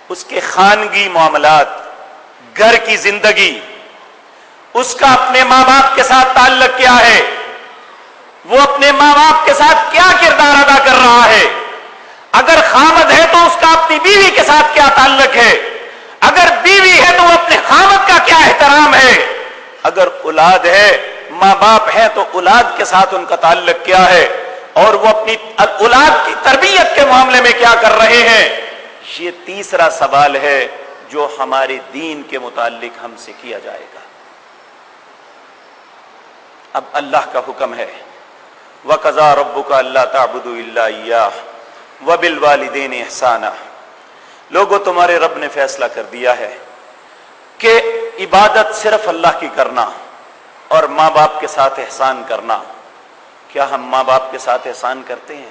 اس کے خانگی معاملات، گھر کی زندگی، اس کا اپنے ماں باپ کے ساتھ تعلق کیا ہے، وہ اپنے ماں باپ کے ساتھ کیا کردار ادا کر رہا ہے، اگر خامد ہے تو اس کا اپنی بیوی کے ساتھ کیا تعلق ہے، اگر بیوی ہے تو اپنے خامد کا کیا احترام ہے، اگر اولاد ہے، ماں باپ ہے تو اولاد کے ساتھ ان کا تعلق کیا ہے، اور وہ اپنی اولاد کی تربیت کے معاملے میں کیا کر رہے ہیں۔ یہ تیسرا سوال ہے جو ہمارے دین کے متعلق ہم سے کیا جائے گا۔ اب اللہ کا حکم ہے وَقَضَىٰ رَبُّكَ أَلَّا تَعْبُدُوا إِلَّا إِيَّاهُ وَبِالْوَالِدَيْنِ إِحْسَانًا، لوگوں تمہارے رب نے فیصلہ کر دیا ہے کہ عبادت صرف اللہ کی کرنا اور ماں باپ کے ساتھ احسان کرنا۔ کیا ہم ماں باپ کے ساتھ احسان کرتے ہیں؟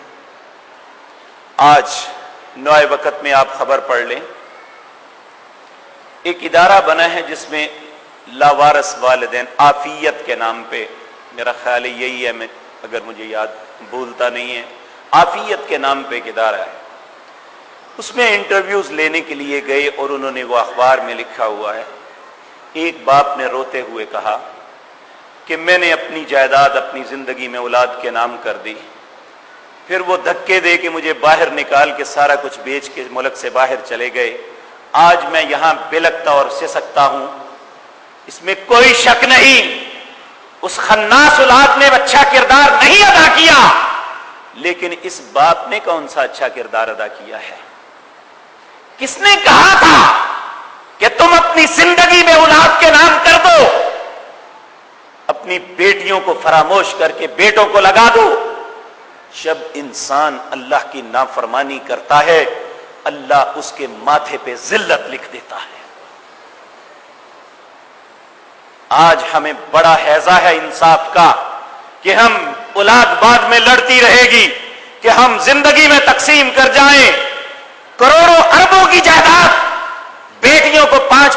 آج نوئے وقت میں آپ خبر پڑھ لیں، ایک ادارہ بنا ہے جس میں لاوارث والدین عافیت کے نام پہ، میرا خیال ہے یہی ہے، میں اگر مجھے یاد بھولتا نہیں ہے، عافیت کے نام پہ ایک ادارہ ہے۔ اس میں انٹرویوز لینے کے لیے گئے اور انہوں نے وہ اخبار میں لکھا ہوا ہے، ایک باپ نے روتے ہوئے کہا کہ میں نے اپنی جائیداد اپنی زندگی میں اولاد کے نام کر دی، پھر وہ دھکے دے کے مجھے باہر نکال کے سارا کچھ بیچ کے ملک سے باہر چلے گئے، آج میں یہاں بلکتا اور سسکتا ہوں۔ اس میں کوئی شک نہیں اس خناس اولاد نے اچھا کردار نہیں ادا کیا، لیکن اس باپ نے کون سا اچھا کردار ادا کیا ہے؟ کس نے کہا تھا کہ تم اپنی زندگی میں اولاد کے نام کر دو، اپنی بیٹیوں کو فراموش کر کے بیٹوں کو لگا دو؟ جب انسان اللہ کی نافرمانی کرتا ہے اللہ اس کے ماتھے پہ ذلت لکھ دیتا ہے۔ آج ہمیں بڑا ہیضہ ہے انصاف کا کہ ہم اولاد بعد میں لڑتی رہے گی کہ ہم زندگی میں تقسیم کر جائیں، کروڑوں اربوں کی جائیداد بیٹیوں کو 5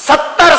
70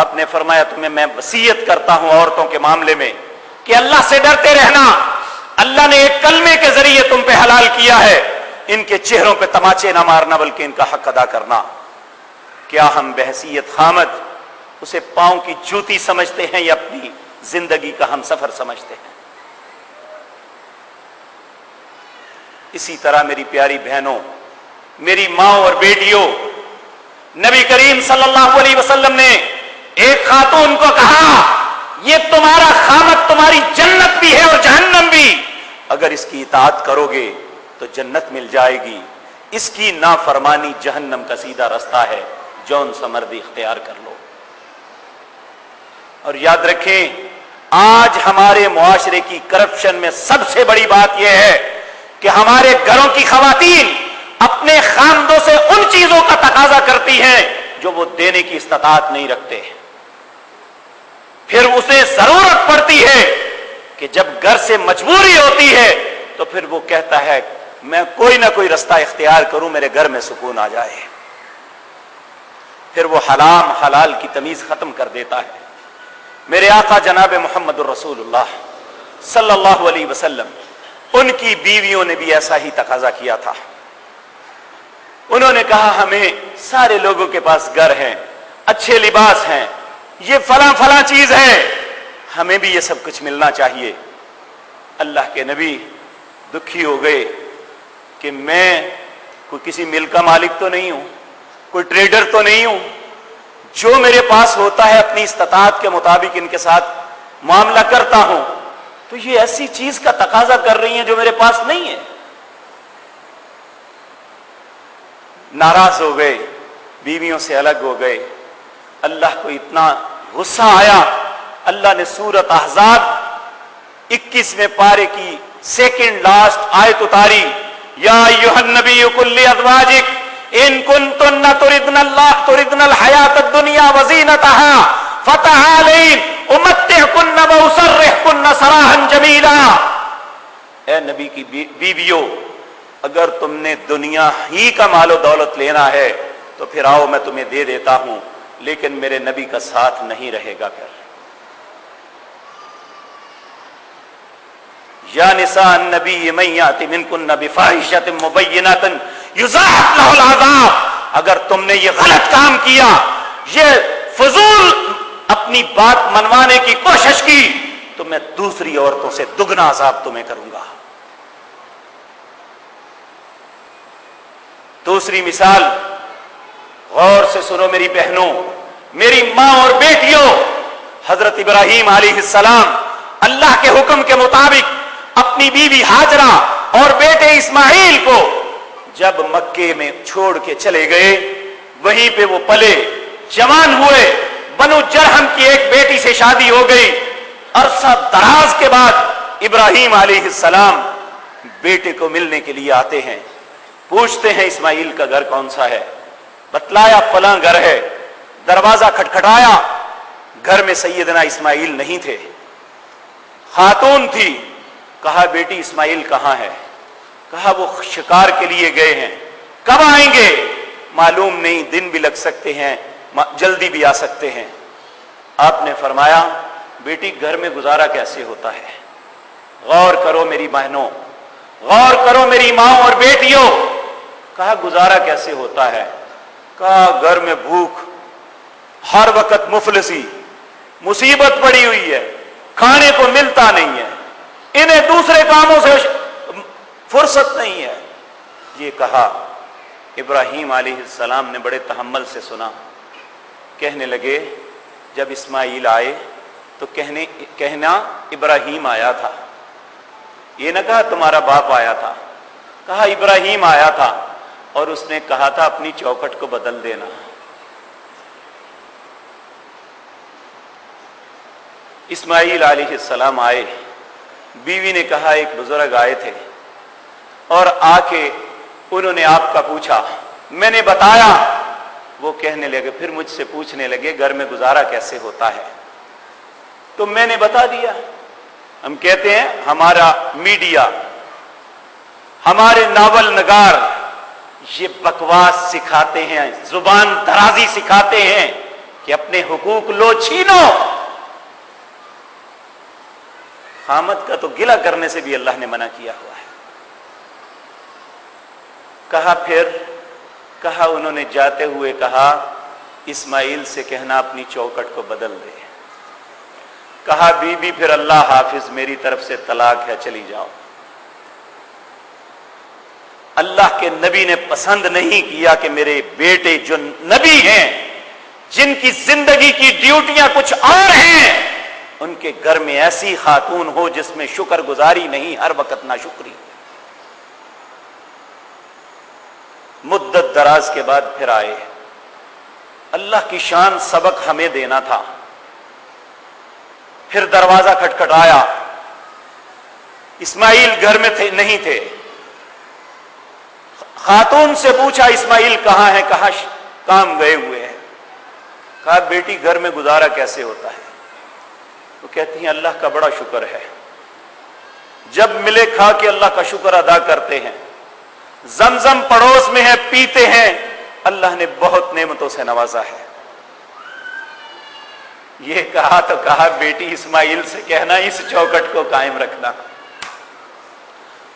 آپ نے فرمایا تمہیں میں وصیت کرتا ہوں عورتوں کے معاملے میں کہ اللہ سے ڈرتے رہنا. اللہ نے ایک کلمے کے ذریعے تم پہ حلال کیا ہے, ان کے چہروں پہ تماچے نہ مارنا بلکہ ان کا حق ادا کرنا. کیا ہم بحیثیت خامد اسے پاؤں کی جوتی سمجھتے ہیں یا اپنی زندگی کا ہم سفر سمجھتے ہیں؟ اسی طرح میری پیاری بہنوں, میری ماں اور بیٹیوں, نبی کریم صلی اللہ علیہ وسلم نے ایک خاتون کو کہا یہ تمہارا خامد تمہاری جنت بھی ہے اور جہنم بھی, اگر اس کی اطاعت کرو گے تو جنت مل جائے گی, اس کی نافرمانی جہنم کا سیدھا رستہ ہے, جون سا مرضی اختیار کر لو. اور یاد رکھیں, آج ہمارے معاشرے کی کرپشن میں سب سے بڑی بات یہ ہے کہ ہمارے گھروں کی خواتین اپنے خاندوں سے ان چیزوں کا تقاضا کرتی ہیں جو وہ دینے کی استطاعت نہیں رکھتے. پھر اسے ضرورت پڑتی ہے کہ جب گھر سے مجبوری ہوتی ہے تو پھر وہ کہتا ہے میں کوئی نہ کوئی رستہ اختیار کروں, میرے گھر میں سکون آ جائے. پھر وہ حرام حلال کی تمیز ختم کر دیتا ہے. میرے آقا جناب محمد الرسول اللہ صلی اللہ علیہ وسلم, ان کی بیویوں نے بھی ایسا ہی تقاضا کیا تھا. انہوں نے کہا ہمیں سارے لوگوں کے پاس گھر ہیں, اچھے لباس ہیں, یہ فلاں فلاں چیز ہے, ہمیں بھی یہ سب کچھ ملنا چاہیے. اللہ کے نبی دکھی ہو گئے کہ میں کوئی کسی مل کا مالک تو نہیں ہوں, کوئی ٹریڈر تو نہیں ہوں, جو میرے پاس ہوتا ہے اپنی استطاعت کے مطابق ان کے ساتھ معاملہ کرتا ہوں, تو یہ ایسی چیز کا تقاضا کر رہی ہیں جو میرے پاس نہیں ہے. ناراض ہو گئے, بیویوں سے الگ ہو گئے. اللہ کو اتنا غصہ آیا, اللہ نے سورۃ احزاب 21ویں پارے کی سیکنڈ لاسٹ آیت اتاری, یا ایھا النبی قل لازواجک ان کنتن تردن الحیات الدنیا وزینتها فتعالین امتعکن واسرحکن سراحا جمیلا. اے نبی کی بیویوں, اگر تم نے دنیا ہی کا مال و دولت لینا ہے تو پھر آؤ میں تمہیں دے دیتا ہوں, لیکن میرے نبی کا ساتھ نہیں رہے گا. پھر یا نساء النبی من یأت منکن بفاحشۃ مبینۃ یضاعف لہ العذاب, اگر تم نے یہ غلط کام کیا, یہ فضول اپنی بات منوانے کی کوشش کی, تو میں دوسری عورتوں سے دگنا عذاب تمہیں کروں گا. دوسری مثال غور سے سنو میری بہنوں, میری ماں اور بیٹیوں, حضرت ابراہیم علیہ السلام اللہ کے حکم کے مطابق اپنی بیوی ہاجرہ اور بیٹے اسماعیل کو جب مکے میں چھوڑ کے چلے گئے, وہیں پہ وہ پلے, جوان ہوئے. بنو جرہم کی ایک بیٹی سے شادی ہو گئی. عرصہ دراز کے بعد ابراہیم علیہ السلام بیٹے کو ملنے کے لیے آتے ہیں, پوچھتے ہیں اسماعیل کا گھر کون سا ہے, بتلایا فلاں گھر ہے. دروازہ کھٹکھٹایا, گھر میں سیدنا اسماعیل نہیں تھے, خاتون تھی. کہا بیٹی اسماعیل کہاں ہے؟ کہا وہ شکار کے لیے گئے ہیں. کب آئیں گے؟ معلوم نہیں, دن بھی لگ سکتے ہیں, جلدی بھی آ سکتے ہیں. آپ نے فرمایا بیٹی گھر میں گزارا کیسے ہوتا ہے؟ غور کرو میری بہنوں, غور کرو میری ماں اور بیٹیوں. کہا گزارا کیسے ہوتا ہے؟ کہا گھر میں بھوک, ہر وقت مفلسی, مصیبت پڑی ہوئی ہے, کھانے کو ملتا نہیں ہے, انہیں دوسرے کاموں سے فرصت نہیں ہے. یہ کہا. ابراہیم علیہ السلام نے بڑے تحمل سے سنا. کہنے لگے جب اسماعیل آئے تو کہنا ابراہیم آیا تھا. یہ نہ کہا تمہارا باپ آیا تھا, کہا ابراہیم آیا تھا اور اس نے کہا تھا اپنی چوکھٹ کو بدل دینا. اسماعیل علیہ السلام آئے, بیوی نے کہا ایک بزرگ آئے تھے اور آ کے انہوں نے آپ کا پوچھا, میں نے بتایا. وہ کہنے لگے, پھر مجھ سے پوچھنے لگے گھر میں گزارا کیسے ہوتا ہے, تو میں نے بتا دیا. ہم کہتے ہیں ہمارا میڈیا, ہمارے ناول نگار یہ بکواس سکھاتے ہیں, زبان درازی سکھاتے ہیں, کہ اپنے حقوق لو چھینو. خامد کا تو گلہ کرنے سے بھی اللہ نے منع کیا ہوا ہے. کہا انہوں نے جاتے ہوئے کہا اسماعیل سے کہنا اپنی چوکٹ کو بدل دے. کہا بی بی پھر اللہ حافظ میری طرف سے طلاق ہے چلی جاؤ. اللہ کے نبی نے پسند نہیں کیا کہ میرے بیٹے جو نبی ہیں جن کی زندگی کی ڈیوٹیاں کچھ اور ہیں ان کے گھر میں ایسی خاتون ہو جس میں شکر گزاری نہیں، ہر وقت ناشکری. مدت دراز کے بعد پھر آئے. اللہ کی شان سبق ہمیں دینا تھا. پھر دروازہ کھٹکھٹایا. اسماعیل گھر میں نہیں تھے. خاتون سے پوچھا اسماعیل کہاں ہے؟ کہا کام گئے ہوئے ہیں. کہا بیٹی گھر میں گزارا کیسے ہوتا ہے؟ وہ کہتی ہیں اللہ کا بڑا شکر ہے. جب ملے کھا کے اللہ کا شکر ادا کرتے ہیں. زمزم پڑوس میں ہے پیتے ہیں. اللہ نے بہت نعمتوں سے نوازا ہے. یہ کہا تو کہا بیٹی اسماعیل سے کہنا اس چوکٹ کو قائم رکھنا.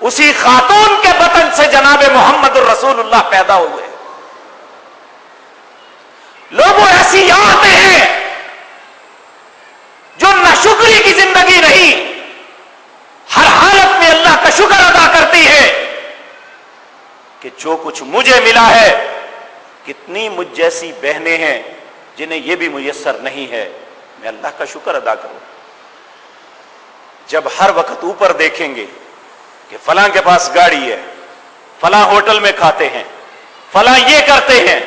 اسی خاتون کے بطن سے جناب محمد الرسول اللہ پیدا ہوئے. لوگوں ایسی عورتیں ہیں جو ناشکری کی زندگی رہی، ہر حالت میں اللہ کا شکر ادا کرتی ہے کہ جو کچھ مجھے ملا ہے. کتنی مجھ جیسی بہنیں ہیں جنہیں یہ بھی میسر نہیں ہے، میں اللہ کا شکر ادا کروں. جب ہر وقت اوپر دیکھیں گے کہ فلاں کے پاس گاڑی ہے، فلاں ہوٹل میں کھاتے ہیں، فلاں یہ کرتے ہیں،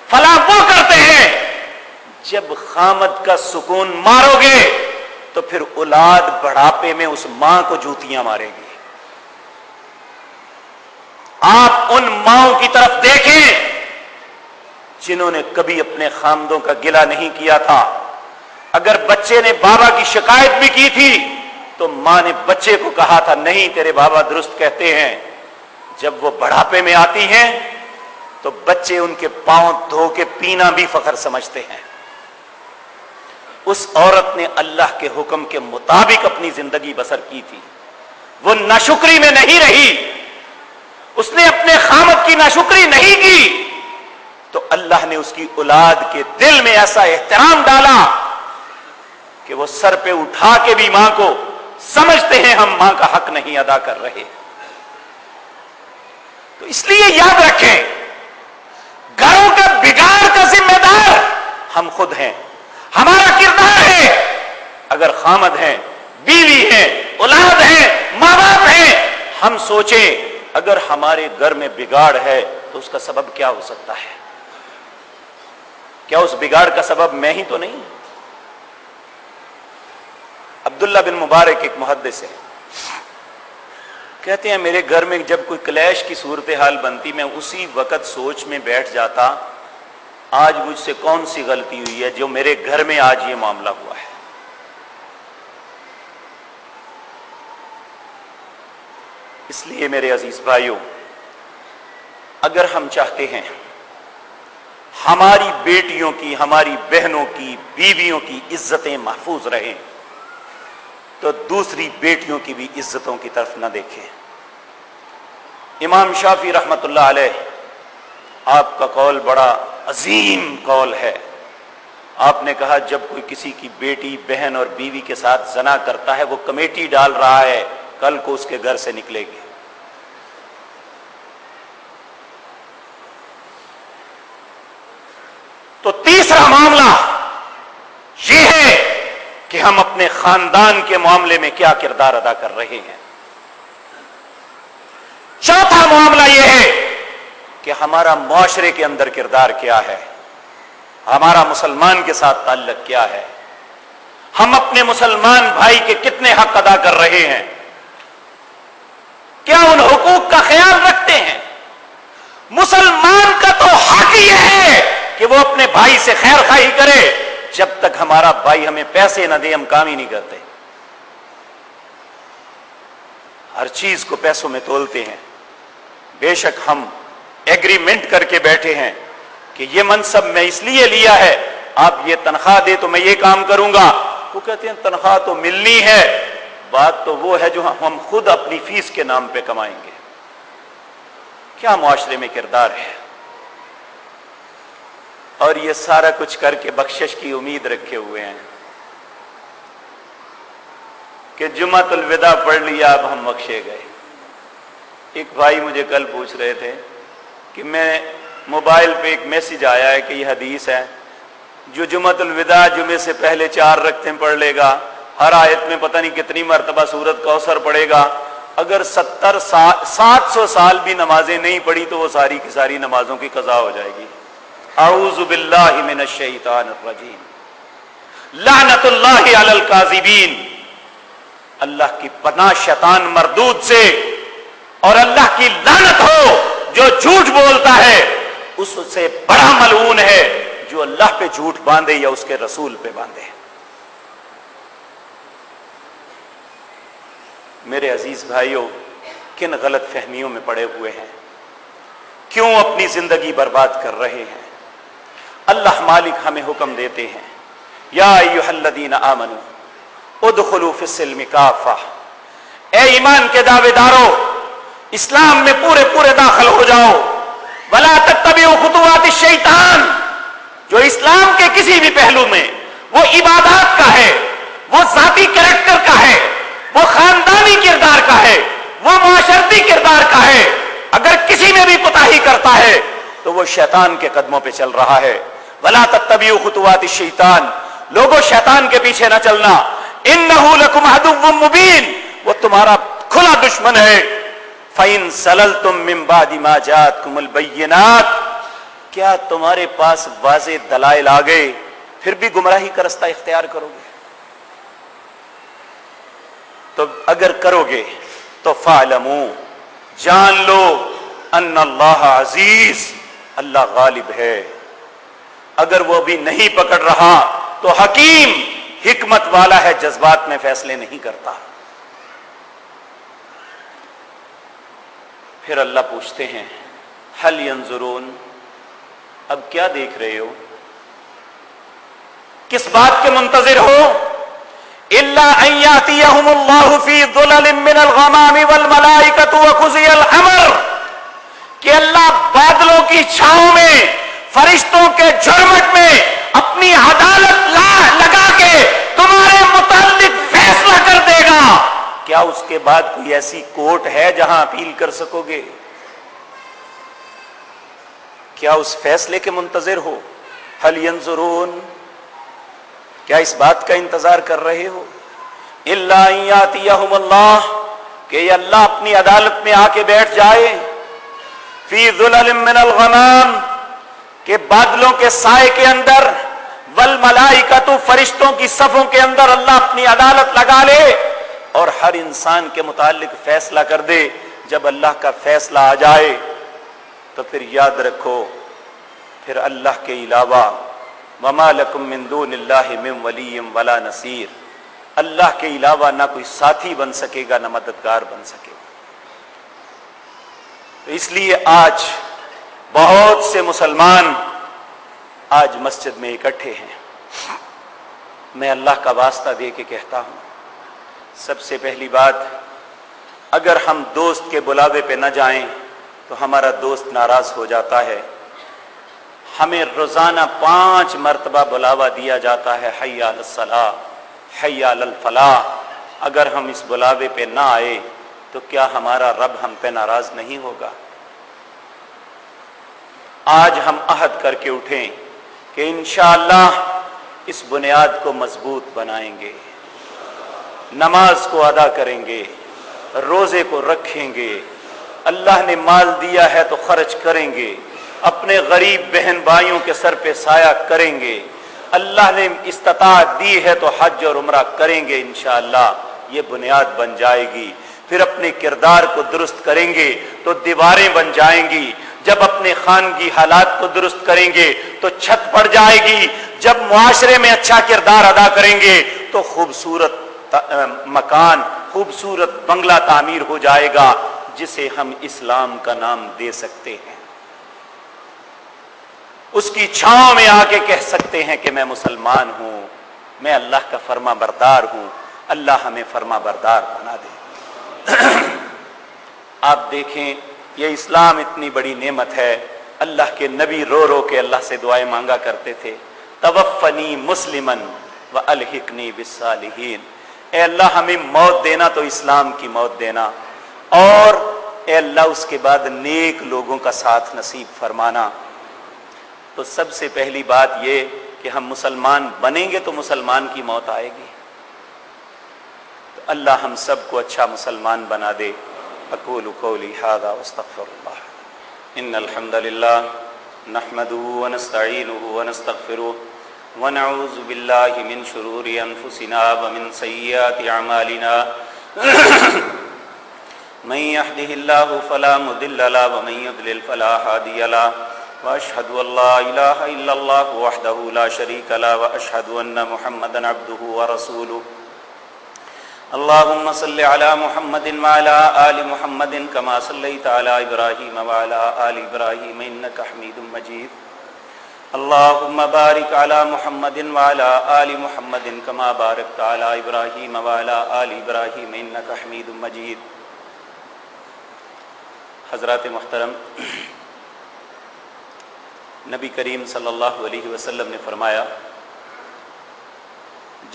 فلاں وہ کرتے ہیں، جب خامد کا سکون مارو گے تو پھر اولاد بڑھاپے میں اس ماں کو جوتیاں مارے گی. آپ ان ماؤں کی طرف دیکھیں جنہوں نے کبھی اپنے خامدوں کا گلہ نہیں کیا تھا. اگر بچے نے بابا کی شکایت بھی کی تھی تو ماں نے بچے کو کہا تھا نہیں تیرے بابا درست کہتے ہیں. جب وہ بڑھاپے میں آتی ہیں تو بچے ان کے پاؤں دھو کے پینا بھی فخر سمجھتے ہیں. اس عورت نے اللہ کے حکم کے مطابق اپنی زندگی بسر کی تھی. وہ ناشکری میں نہیں رہی. اس نے اپنے خامد کی ناشکری نہیں کی تو اللہ نے اس کی اولاد کے دل میں ایسا احترام ڈالا کہ وہ سر پہ اٹھا کے بھی ماں کو سمجھتے ہیں ہم ماں کا حق نہیں ادا کر رہے. تو اس لیے یاد رکھیں گھروں کا بگاڑ کا ذمہ دار ہم خود ہیں. ہمارا کردار ہے. اگر خامد ہیں، بیوی ہیں، اولاد ہیں، ماں باپ ہیں، ہم سوچیں اگر ہمارے گھر میں بگاڑ ہے تو اس کا سبب کیا ہو سکتا ہے؟ کیا اس بگاڑ کا سبب میں ہی تو نہیں؟ عبداللہ بن مبارک ایک محدث ہے، کہتے ہیں میرے گھر میں جب کوئی کلیش کی صورتحال بنتی میں اسی وقت سوچ میں بیٹھ جاتا آج مجھ سے کون سی غلطی ہوئی ہے جو میرے گھر میں آج یہ معاملہ ہوا ہے. اس لیے میرے عزیز بھائیوں، اگر ہم چاہتے ہیں ہماری بیٹیوں کی، ہماری بہنوں کی، بیویوں کی عزتیں محفوظ رہیں تو دوسری بیٹیوں کی بھی عزتوں کی طرف نہ دیکھیں. امام شافعی رحمت اللہ علیہ، آپ کا قول بڑا عظیم قول ہے. آپ نے کہا جب کوئی کسی کی بیٹی، بہن اور بیوی کے ساتھ زنا کرتا ہے وہ کمیٹی ڈال رہا ہے، کل کو اس کے گھر سے نکلے گی. تو تیسرا معاملہ یہ ہے کہ ہم اپنے خاندان کے معاملے میں کیا کردار ادا کر رہے ہیں. چوتھا معاملہ یہ ہے کہ ہمارا معاشرے کے اندر کردار کیا ہے، ہمارا مسلمان کے ساتھ تعلق کیا ہے، ہم اپنے مسلمان بھائی کے کتنے حق ادا کر رہے ہیں، کیا ان حقوق کا خیال رکھتے ہیں. مسلمان کا تو حق یہ ہے کہ وہ اپنے بھائی سے خیر خواہی کرے. جب تک ہمارا بھائی ہمیں پیسے نہ دے ہم کام ہی نہیں کرتے. ہر چیز کو پیسوں میں تولتے ہیں. بے شک ہم ایگریمنٹ کر کے بیٹھے ہیں کہ یہ منصب میں اس لیے لیا ہے آپ یہ تنخواہ دے تو میں یہ کام کروں گا. وہ کہتے ہیں تنخواہ تو ملنی ہے، بات تو وہ ہے جو ہم خود اپنی فیس کے نام پہ کمائیں گے. کیا معاشرے میں کردار ہے. اور یہ سارا کچھ کر کے بخشش کی امید رکھے ہوئے ہیں کہ جمعۃ الوداع پڑھ لیا اب ہم بخشے گئے. ایک بھائی مجھے کل پوچھ رہے تھے کہ میں موبائل پہ ایک میسج آیا ہے کہ یہ حدیث ہے جو جمعۃ الوداع جمعے سے پہلے 4 رکعتیں پڑھ لے گا، ہر آیت میں پتہ نہیں کتنی مرتبہ سورۃ کوثر پڑھے گا، اگر 700 سال بھی نمازیں نہیں پڑھی تو وہ ساری کی ساری نمازوں کی قضا ہو جائے گی. اعوذ باللہ من الشیطان الرجیم. لعنت اللہ علی الکاذبین. اللہ کی پناہ شیطان مردود سے، اور اللہ کی لعنت ہو جو جھوٹ بولتا ہے، اس سے بڑا ملعون ہے جو اللہ پہ جھوٹ باندھے یا اس کے رسول پہ باندھے. میرے عزیز بھائیوں، کن غلط فہمیوں میں پڑے ہوئے ہیں، کیوں اپنی زندگی برباد کر رہے ہیں. اللہ مالک ہمیں حکم دیتے ہیں، یا ایھا الذین آمنوا ادخلوا فی السلم کافہ. اے ایمان کے دعوے دارو، اسلام میں پورے داخل ہو جاؤ. ولا تتبعوا خطوات الشیطان. جو اسلام کے کسی بھی پہلو میں، وہ عبادات کا ہے، وہ ذاتی کریکٹر کا ہے، وہ خاندانی کردار کا ہے، وہ معاشرتی کردار کا ہے، اگر کسی میں بھی کوتاہی کرتا ہے تو وہ شیطان کے قدموں پہ چل رہا ہے. ولا تتبعوا خطوات الشیطان. لوگوں شیطان کے پیچھے نہ چلنا. انہ لکم عدو مبین. وہ تمہارا کھلا دشمن ہے. فَإِن سَلَلْتُم مِّن بَعْدِ مَا جَاءَتْكُمُ الْبَيِّنَاتُ. کیا تمہارے پاس واضح دلائل آ گئے پھر بھی گمراہی کا رستہ اختیار کرو گے؟ تو اگر کرو گے تو فَاعْلَمُوا، جان لو، ان اللہ عزیز، اللہ غالب ہے. اگر وہ بھی نہیں پکڑ رہا تو حکیم، حکمت والا ہے، جذبات میں فیصلے نہیں کرتا. پھر اللہ پوچھتے ہیں هل ينظرون. اب کیا دیکھ رہے ہو، کس بات کے منتظر ہو؟ الا ان یاتیہم اللہ فی ظلل من الغمام والملائکۃ وقضی الامر. کہ اللہ بادلوں کی چھاؤں میں، فرشتوں کے جھرمٹ میں اپنی عدالت لگا کے تمہارے متعلق فیصلہ کر دے گا. کیا اس کے بعد کوئی ایسی کورٹ ہے جہاں اپیل کر سکو گے؟ کیا اس فیصلے کے منتظر ہو؟ هل ينظرون. کیا اس بات کا انتظار کر رہے ہو؟ الا ان یاتیہم اللہ، کہ یہ اللہ اپنی عدالت میں آ کے بیٹھ جائے. فی ظلل من الغمام، کہ بادلوں کے سائے کے اندر، والملائکۃ، فرشتوں کی صفوں کے اندر اللہ اپنی عدالت لگا لے اور ہر انسان کے متعلق فیصلہ کر دے. جب اللہ کا فیصلہ آ جائے تو پھر یاد رکھو، پھر اللہ کے علاوہ وما لکم من دون اللہ من ولی ولا نصیر. اللہ کے علاوہ نہ کوئی ساتھی بن سکے گا، نہ مددگار بن سکے گا. تو اس لیے آج بہت سے مسلمان آج مسجد میں اکٹھے ہیں. میں اللہ کا واسطہ دے کے کہتا ہوں، سب سے پہلی بات، اگر ہم دوست کے بلاوے پہ نہ جائیں تو ہمارا دوست ناراض ہو جاتا ہے. ہمیں روزانہ 5 مرتبہ بلاوا دیا جاتا ہے، حی علی الصلاۃ، حی علی الفلاح. اگر ہم اس بلاوے پہ نہ آئے تو کیا ہمارا رب ہم پہ ناراض نہیں ہوگا؟ آج ہم عہد کر کے اٹھیں کہ انشاءاللہ اس بنیاد کو مضبوط بنائیں گے، نماز کو ادا کریں گے، روزے کو رکھیں گے، اللہ نے مال دیا ہے تو خرچ کریں گے، اپنے غریب بہن بھائیوں کے سر پہ سایہ کریں گے، اللہ نے استطاعت دی ہے تو حج اور عمرہ کریں گے. انشاءاللہ یہ بنیاد بن جائے گی. پھر اپنے کردار کو درست کریں گے تو دیواریں بن جائیں گی. جب اپنے خانگی حالات کو درست کریں گے تو چھت پڑ جائے گی. جب معاشرے میں اچھا کردار ادا کریں گے تو خوبصورت مکان، خوبصورت بنگلہ تعمیر ہو جائے گا جسے ہم اسلام کا نام دے سکتے ہیں. اس کی چھاؤں میں آ کے کہہ سکتے ہیں کہ میں مسلمان ہوں، میں اللہ کا فرما بردار ہوں۔ اللہ ہمیں فرما بردار بنا دے۔ آپ دیکھیں یہ اسلام اتنی بڑی نعمت ہے، اللہ کے نبی رو رو کے اللہ سے دعائیں مانگا کرتے تھے، توفنی مسلمن والحقنی بالصالحین، اے اللہ ہمیں موت دینا تو اسلام کی موت دینا، اور اے اللہ اس کے بعد نیک لوگوں کا ساتھ نصیب فرمانا۔ تو سب سے پہلی بات یہ کہ ہم مسلمان بنیں گے تو مسلمان کی موت آئے گی، تو اللہ ہم سب کو اچھا مسلمان بنا دے۔ اقول قولی ھذا واستغفر اللہ۔ ان الحمد للہ نحمده ونستعینه ونستغفره ونعوذ باللہ من شرور انفسنا ومن سیئات اعمالنا من يهده الله فلا مضل له ومن يضلل فلا هادي له واشهد ان لا اله الا الله وحده لا شريك له واشهد ان محمدا عبده ورسوله اللهم صل على محمد وعلى آل محمد كما صليت على إبراهيم وعلى آل إبراهيم إنك حميد مجيد اللهم بارك على محمد وعلى آل محمد كما باركت على إبراهيم وعلى آل إبراهيم إنك حميد مجيد۔ حضرات محترم، نبی کریم صلی اللہ علیہ وسلم نے فرمایا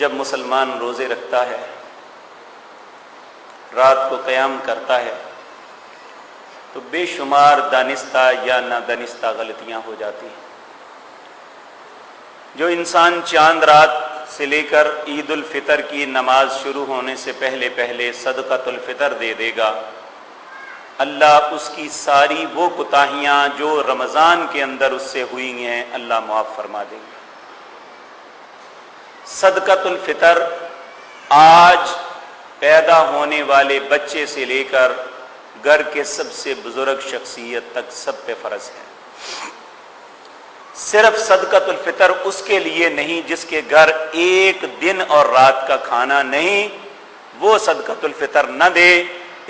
جب مسلمان روزے رکھتا ہے، رات کو قیام کرتا ہے، تو بے شمار دانستہ یا نادانستہ غلطیاں ہو جاتی ہیں۔ جو انسان چاند رات سے لے کر عید الفطر کی نماز شروع ہونے سے پہلے پہلے صدقۃ الفطر دے دے گا، اللہ اس کی ساری وہ کوتاہیاں جو رمضان کے اندر اس سے ہوئی ہیں اللہ معاف فرما دیں گے۔ صدقۃ الفطر آج پیدا ہونے والے بچے سے لے کر گھر کے سب سے بزرگ شخصیت تک سب پہ فرض ہے۔ صرف صدقۃ الفطر اس کے لیے نہیں جس کے گھر ایک دن اور رات کا کھانا نہیں، وہ صدقۃ الفطر نہ دے،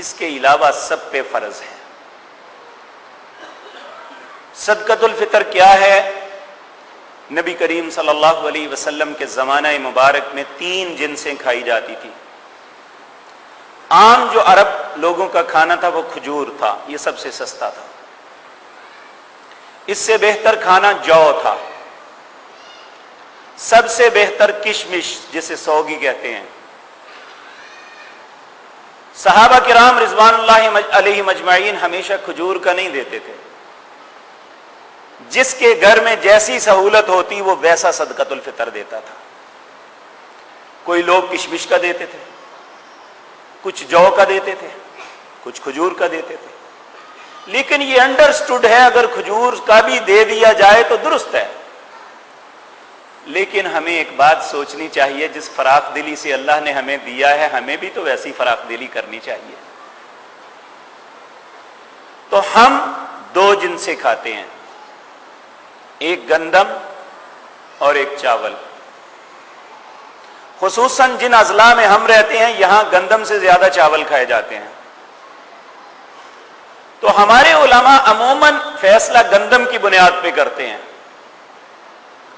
اس کے علاوہ سب پہ فرض ہے۔ صدقۃ الفطر کیا ہے؟ نبی کریم صلی اللہ علیہ وسلم کے زمانہ مبارک میں 3 جنسیں کھائی جاتی تھی۔ عام جو عرب لوگوں کا کھانا تھا وہ کھجور تھا، یہ سب سے سستا تھا۔ اس سے بہتر کھانا جو تھا، سب سے بہتر کشمش جسے سوگی کہتے ہیں۔ صحابہ کرام رضوان اللہ علیہ مجمعین ہمیشہ کھجور کا نہیں دیتے تھے، جس کے گھر میں جیسی سہولت ہوتی وہ ویسا صدقۃ الفطر دیتا تھا۔ کوئی لوگ کشمش کا دیتے تھے، کچھ جو کا دیتے تھے، کچھ کھجور کا دیتے تھے، لیکن یہ انڈرسٹوڈ ہے اگر کھجور کا بھی دے دیا جائے تو درست ہے۔ لیکن ہمیں ایک بات سوچنی چاہیے، جس فراخ دلی سے اللہ نے ہمیں دیا ہے ہمیں بھی تو ویسی فراخ دلی کرنی چاہیے۔ تو ہم 2 جن سے کھاتے ہیں، ایک گندم اور ایک چاول۔ خصوصاً جن اضلاع میں ہم رہتے ہیں یہاں گندم سے زیادہ چاول کھائے جاتے ہیں، تو ہمارے علماء عموماً فیصلہ گندم کی بنیاد پہ کرتے ہیں۔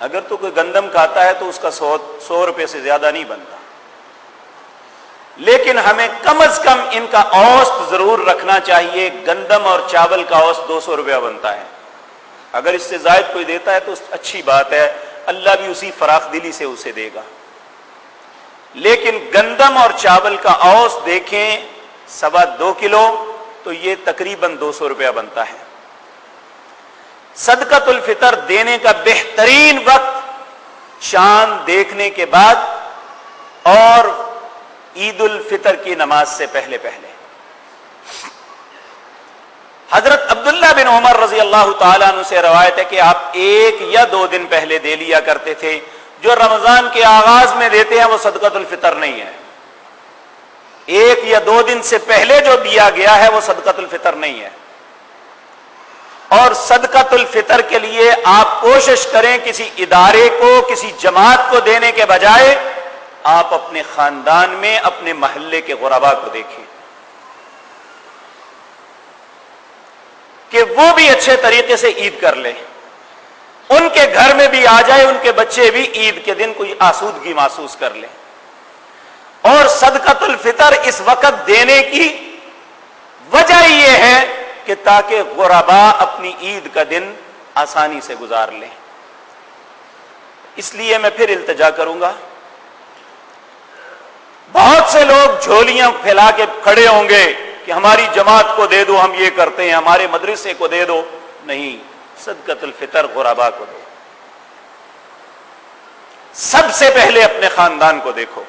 اگر تو کوئی گندم کھاتا ہے تو اس کا 100 روپے سے زیادہ نہیں بنتا، لیکن ہمیں کم از کم ان کا اوسط ضرور رکھنا چاہیے۔ گندم اور چاول کا اوسط 200 روپیہ بنتا ہے، اگر اس سے زائد کوئی دیتا ہے تو اچھی بات ہے، اللہ بھی اسی فراخ دلی سے اسے دے گا۔ لیکن گندم اور چاول کا اوسط دیکھیں 2.25 کلو، تو یہ تقریباً 200 روپیہ بنتا ہے۔ صدقۃ الفطر دینے کا بہترین وقت چاند دیکھنے کے بعد اور عید الفطر کی نماز سے پہلے پہلے۔ حضرت عبداللہ بن عمر رضی اللہ تعالیٰ عنہ سے روایت ہے کہ آپ 1 یا 2 دن پہلے دے لیا کرتے تھے۔ جو رمضان کے آغاز میں دیتے ہیں وہ صدقۃ الفطر نہیں ہے، 1 یا 2 دن سے پہلے جو دیا گیا ہے وہ صدقۃ الفطر نہیں ہے۔ اور صدقۃ الفطر کے لیے آپ کوشش کریں کسی ادارے کو، کسی جماعت کو دینے کے بجائے آپ اپنے خاندان میں، اپنے محلے کے غرباء کو دیکھیں کہ وہ بھی اچھے طریقے سے عید کر لیں۔ ان کے گھر میں بھی آ جائے، ان کے بچے بھی عید کے دن کوئی آسودگی محسوس کر لیں. اور صدقۃ الفطر اس وقت دینے کی وجہ یہ ہے کہ تاکہ غرباء اپنی عید کا دن آسانی سے گزار لیں. اس لیے میں پھر التجا کروں گا، بہت سے لوگ جھولیاں پھیلا کے کھڑے ہوں گے کہ ہماری جماعت کو دے دو، ہم یہ کرتے ہیں، ہمارے مدرسے کو دے دو. نہیں، صدقۃ الفطر غرباء کو دو. سب سے پہلے اپنے خاندان کو دیکھو.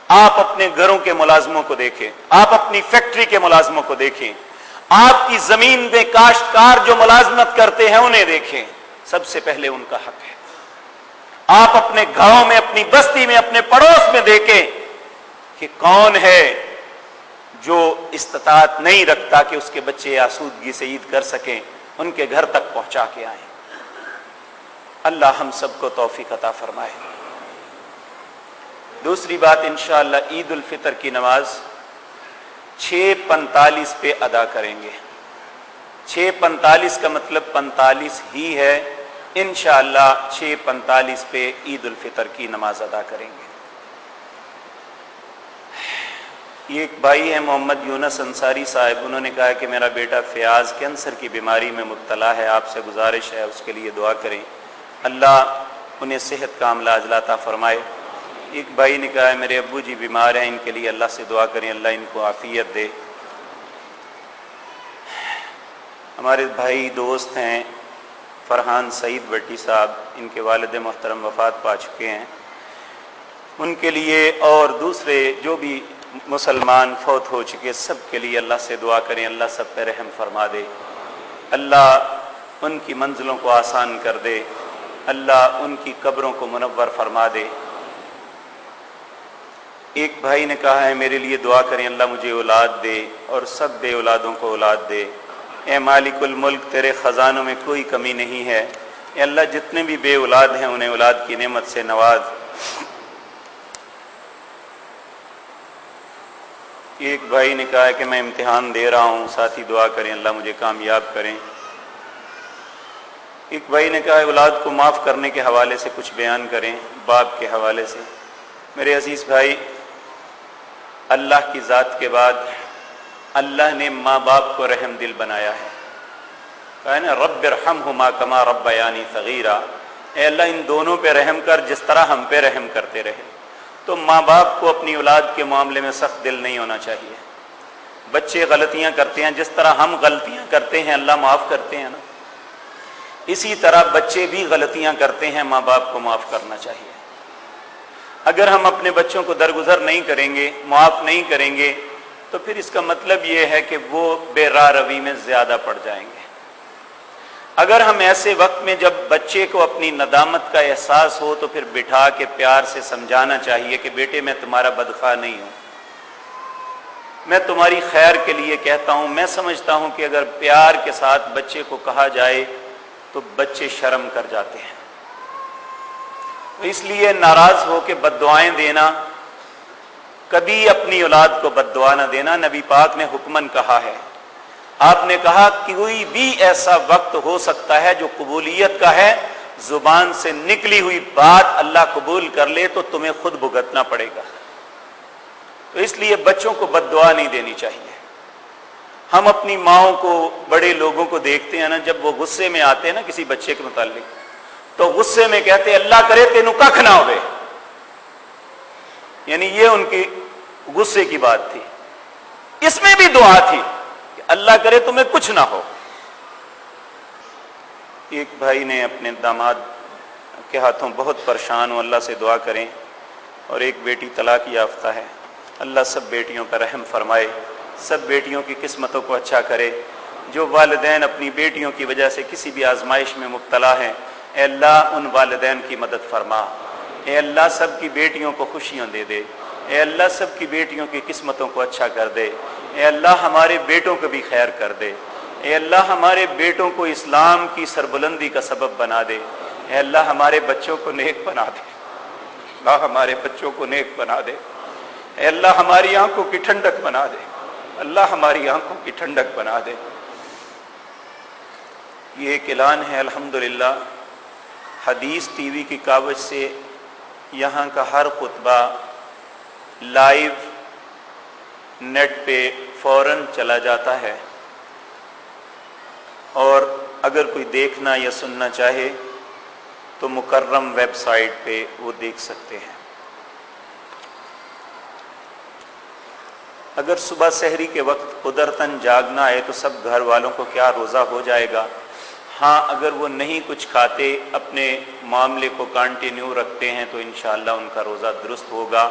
آپ اپنے گھروں کے ملازموں کو دیکھیں، آپ اپنی فیکٹری کے ملازموں کو دیکھیں، آپ کی زمین میں کاشتکار جو ملازمت کرتے ہیں انہیں دیکھیں. سب سے پہلے ان کا حق ہے. آپ اپنے گاؤں میں، اپنی بستی میں، اپنے پڑوس میں دیکھیں کہ کون ہے جو استطاعت نہیں رکھتا کہ اس کے بچے آسودگی سے عید کر سکیں، ان کے گھر تک پہنچا کے آئیں. اللہ ہم سب کو توفیق عطا فرمائے. دوسری بات، انشاءاللہ عید الفطر کی نماز 6:45 پہ ادا کریں گے. 6:45 کا مطلب 45 ہی ہے. انشاءاللہ 6:45 پہ عید الفطر کی نماز ادا کریں گے. یہ ایک بھائی ہیں محمد یونس انصاری صاحب، انہوں نے کہا کہ میرا بیٹا فیاض کینسر کی بیماری میں مبتلا ہے، آپ سے گزارش ہے اس کے لیے دعا کریں، اللہ انہیں صحت کا عاملہ عاجلہ عطا فرمائے. ایک بھائی نے کہا ہے میرے ابو جی بیمار ہیں، ان کے لیے اللہ سے دعا کریں اللہ ان کو عافیت دے. ہمارے بھائی دوست ہیں فرحان سعید بٹی صاحب، ان کے والد محترم وفات پا چکے ہیں، ان کے لیے اور دوسرے جو بھی مسلمان فوت ہو چکے سب کے لیے اللہ سے دعا کریں اللہ سب پہ رحم فرما دے، اللہ ان کی منزلوں کو آسان کر دے، اللہ ان کی قبروں کو منور فرما دے. ایک بھائی نے کہا ہے میرے لیے دعا کریں اللہ مجھے اولاد دے اور سب بے اولادوں کو اولاد دے. اے مالک الملک تیرے خزانوں میں کوئی کمی نہیں ہے، اے اللہ جتنے بھی بے اولاد ہیں انہیں اولاد کی نعمت سے نواز. ایک بھائی نے کہا ہے کہ میں امتحان دے رہا ہوں، ساتھی دعا کریں اللہ مجھے کامیاب کریں. ایک بھائی نے کہا ہے اولاد کو معاف کرنے کے حوالے سے کچھ بیان کریں، باپ کے حوالے سے. میرے عزیز بھائی، اللہ کی ذات کے بعد اللہ نے ماں باپ کو رحم دل بنایا ہے. کہا ہے نا رب ارحمہما کما ربیانی صغیرا، اے اللہ ان دونوں پہ رحم کر جس طرح ہم پہ رحم کرتے رہے. تو ماں باپ کو اپنی اولاد کے معاملے میں سخت دل نہیں ہونا چاہیے. بچے غلطیاں کرتے ہیں، جس طرح ہم غلطیاں کرتے ہیں اللہ معاف کرتے ہیں نا، اسی طرح بچے بھی غلطیاں کرتے ہیں، ماں باپ کو معاف کرنا چاہیے. اگر ہم اپنے بچوں کو درگزر نہیں کریں گے، معاف نہیں کریں گے، تو پھر اس کا مطلب یہ ہے کہ وہ بے راہ روی میں زیادہ پڑ جائیں گے. اگر ہم ایسے وقت میں جب بچے کو اپنی ندامت کا احساس ہو تو پھر بٹھا کے پیار سے سمجھانا چاہیے کہ بیٹے میں تمہارا بدخواہ نہیں ہوں، میں تمہاری خیر کے لیے کہتا ہوں. میں سمجھتا ہوں کہ اگر پیار کے ساتھ بچے کو کہا جائے تو بچے شرم کر جاتے ہیں. اس لیے ناراض ہو کے بد دعائیں دینا، کبھی اپنی اولاد کو بد دعا نہ دینا. نبی پاک نے حکمن کہا ہے، آپ نے کہا کہ کوئی بھی ایسا وقت ہو سکتا ہے جو قبولیت کا ہے، زبان سے نکلی ہوئی بات اللہ قبول کر لے تو تمہیں خود بھگتنا پڑے گا. تو اس لیے بچوں کو بد دعا نہیں دینی چاہیے. ہم اپنی ماؤں کو، بڑے لوگوں کو دیکھتے ہیں نا، جب وہ غصے میں آتے ہیں نا کسی بچے کے متعلق تو غصے میں کہتے ہیں اللہ کرے تینوں ککھ نہ ہوئے، یعنی یہ ان کی غصے کی بات تھی. اس میں بھی دعا تھی کہ اللہ کرے تمہیں کچھ نہ ہو. ایک بھائی نے اپنے داماد کے ہاتھوں بہت پریشان ہو، اللہ سے دعا کریں. اور ایک بیٹی طلاق یافتہ ہے، اللہ سب بیٹیوں پر رحم فرمائے، سب بیٹیوں کی قسمتوں کو اچھا کرے. جو والدین اپنی بیٹیوں کی وجہ سے کسی بھی آزمائش میں مبتلا ہیں، اے اللہ ان والدین کی مدد فرما. اے اللہ سب کی بیٹیوں کو خوشیاں دے دے. اے اللہ سب کی بیٹیوں کی قسمتوں کو اچھا کر دے. اے اللہ ہمارے بیٹوں کو بھی خیر کر دے. اے اللہ ہمارے بیٹوں کو اسلام کی سربلندی کا سبب بنا دے. اے اللہ ہمارے بچوں کو نیک بنا دے. اللہ ہمارے بچوں کو نیک بنا دے. اے اللہ ہماری آنکھوں کی ٹھنڈک بنا دے. اللہ ہماری آنکھوں کی ٹھنڈک بنا دے. یہ ایک اعلان ہے الحمدللہ حدیث ٹی وی کی کاوش سے یہاں کا ہر خطبہ لائیو نیٹ پہ فوراً چلا جاتا ہے، اور اگر کوئی دیکھنا یا سننا چاہے تو مکرم ویب سائٹ پہ وہ دیکھ سکتے ہیں۔ اگر صبح سحری کے وقت قدرتاً جاگنا ہے تو سب گھر والوں کو کیا روزہ ہو جائے گا؟ ہاں، اگر وہ نہیں کچھ کھاتے، اپنے معاملے کو کنٹینیو رکھتے ہیں تو انشاءاللہ ان کا روزہ درست ہوگا۔